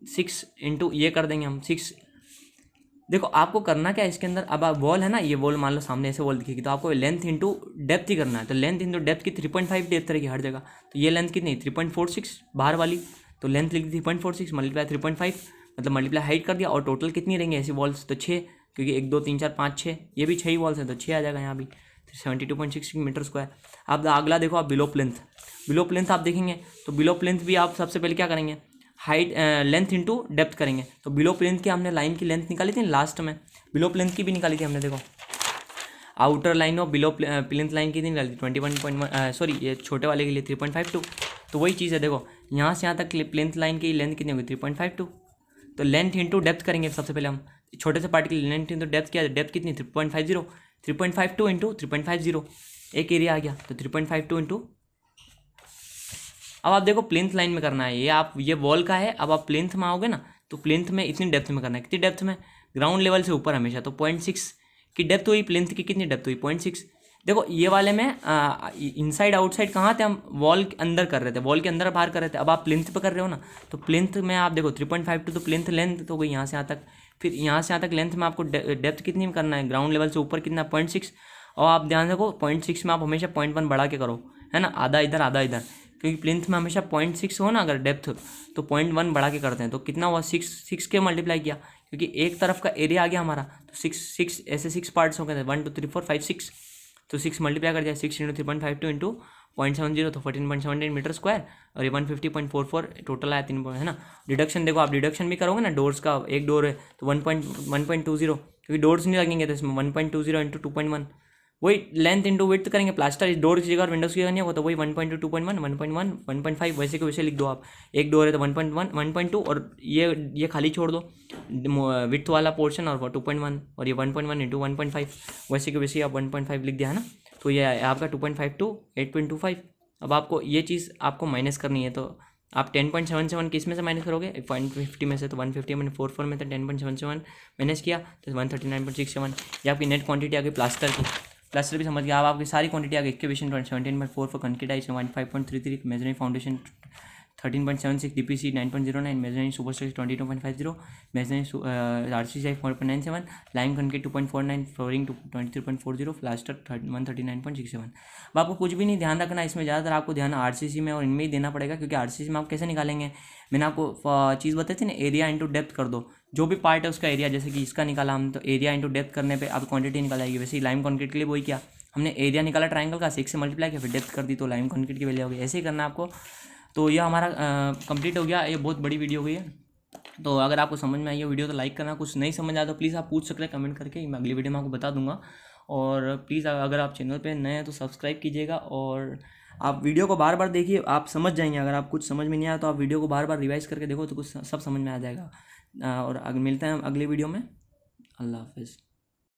6 इंटू ये कर देंगे हम 6। देखो आपको करना क्या है इसके अंदर, अब वॉल है ना, ये वॉल मान लो सामने ऐसे वॉल दिखेगी, तो आपको लेंथ इंटू डेप्थ ही करना है, तो लेंथ इंटू डेप्थ की 3.5 डेप्थ रहेगी हर जगह, तो ये लेंथ कितनी 3.46 बाहर वाली, तो लेंथ लिख दी 3.46 मल्टीप्लाई 3.5 मतलब मल्टीप्लाई हाइट कर दिया, और टोटल कितनी रहेंगी ऐसी वॉल्स, तो 6, क्योंकि 1 2 3 4 5 6 ये भी 6 ही वॉल्स हैं, तो 6 आ जाएगा यहाँ भी 72.6 मीटर स्क्वायर। अब अगला देखो आप बिलो प्लेंथ, बिलो प्लेंथ आप देखेंगे तो बिलो प्लेंथ भी आप सबसे पहले क्या करेंगे, हाइट लेंथ इंटू डेप्थ करेंगे, तो बिलो प्लेंथ की हमने लाइन की लेंथ निकाली थी लास्ट में, बिलो प्लेंथ की भी निकाली थी हमने, देखो आउटर लाइन और बिलो प्लेंथ लाइन की निकाली थी 21.1 सॉरी ये छोटे वाले के लिए 3.52, तो वही चीज़ है देखो यहाँ से यहाँ तक प्लेंथ लाइन की लेंथ कितनी होगी 3.52, तो लेंथ इंटू डेप्थ करेंगे सबसे पहले हम, छोटे से पार्ट की लेंथ इंटू डेप्थ क्या है, डेप्थ कितनी 3.50, 3.52 इंटू 3.50 एक एरिया आ गया, तो 3.52 इंटू, अब आप देखो प्लेंथ लाइन में करना है ये, आप ये वॉल का है, अब आप प्लेंथ में आओगे ना तो प्लेंथ में इतनी डेप्थ में करना है, कितनी डेप्थ में, ग्राउंड लेवल से ऊपर हमेशा, तो 0.6 की डेप्थ हुई, प्लेंथ की कितनी डेप्थ हुई 0.6। देखो ये वाले में इनसाइड आउटसाइड कहाँ थे हम, वॉल के अंदर कर रहे थे, वॉल के अंदर बाहर कर रहे थे, अब आप प्लेंथ पे कर रहे हो ना, तो प्लेंथ में आप देखो 3.52 तो प्लेंथ लेंथ तो गई यहाँ से यहाँ तक, फिर यहाँ से यहाँ तक लेंथ में आपको डेप्थ कितनी में करना है, ग्राउंड लेवल से ऊपर कितना 0.6, और आप ध्यान रखो 0.6 में आप हमेशा 0.1 बढ़ा के करो, है ना, आधा इधर आधा इधर, क्योंकि प्लेंथ में हमेशा 0.6 हो ना अगर डेप्थ, तो 0.1 बढ़ा के करते हैं, तो कितना हुआ 6 के मल्टीप्लाई किया, क्योंकि एक तरफ का एरिया आ गया हमारा, तो 6 ऐसे 6 पार्ट्स हो गए थे 1 2 3 4 5 6, तो 6 मल्टीप्लाई कर दिया 6 इंटू 3.52 इंटू 0.70 तो 14.78 मीटर स्क्वायर, और ये 150.44 टोटल आया 3 है ना। डिडक्शन देखो आप डिडक्शन भी करोगे ना, डोर्स का एक डोर है तो 1.20, क्योंकि डोर्स नहीं लगेंगे तो इसमें 1.20 इंटू 2.1, वही लेंथ इंटू विड्थ करेंगे, प्लास्टर डोर की जगह और विंडोज की जगह नहीं होगा, तो वही 1.2 2.1 1.1 1.5 वैसे के वैसे लिख दो आप, एक डोर है तो 1.1 1.2, और ये खाली छोड़ दो विड्थ वाला पोर्शन, और 2.1 और ये 1.1 इंटू 1.5 वैसे के वैसे आप 1.5 लिख दिया है ना, तो ये आपका 2.52 8.25। अब आपको ये चीज़ आपको माइनस करनी है, तो आप 10.77 किस में से माइनस करोगे 0.50 में से, तो 150 मैंने 4 में तो 10.77 माइनस किया तो 139.67, ये आपकी नेट क्वांटिटी आ गई प्लास्टर की। प्लास्टर भी समझ गया, अब आपकी सारी क्वांटिटी आ गई, excavation 17.4 for concretize 5.33, measuring foundation 13.76, DPC 9.09, measuring super structure 22.50, measuring RCC 4.97, lime concrete 2.49, flooring 23.40, plaster 139.67। अब आपको कुछ भी नहीं ध्यान रखना इसमें, ज़्यादातर आपको ध्यान RCC में और इनमें ही देना पड़ेगा, क्योंकि RCC में आप कैसे निकालेंगे, मैंने आपको चीज़ बताई थी ना, एरिया इंटू डेप्थ कर दो, जो भी पार्ट है उसका एरिया, जैसे कि इसका निकाला हम तो एरिया इंटू डेप्थ करने पे आप क्वांटिटी निकाल आएगी, वैसे ही लाइम कंक्रीट के लिए वही किया हमने, एरिया निकाला ट्राइंगल का 6 से मल्टीप्लाई किया, फिर डेप्थ कर दी तो लाइम कंक्रीट की वैल्यू हो गई, ऐसे ही करना आपको। तो ये हमारा कंप्लीट हो गया, ये बहुत बड़ी वीडियो हो गई है, तो अगर आपको समझ में आई है वीडियो तो लाइक करना, कुछ नहीं समझ आया तो प्लीज़ आप पूछ सकते हैं कमेंट करके, मैं अगली वीडियो में आपको बता दूंगा, और प्लीज़ अगर आप चैनल पे नए हैं तो सब्सक्राइब कीजिएगा, और आप वीडियो को बार बार देखिए, आप समझ जाएंगे, अगर आप कुछ समझ में नहीं आया तो आप वीडियो को बार बार रिवाइज करके देखो तो कुछ सब समझ में आ जाएगा, और मिलते हैं अगली वीडियो में, अल्लाह हाफिज़।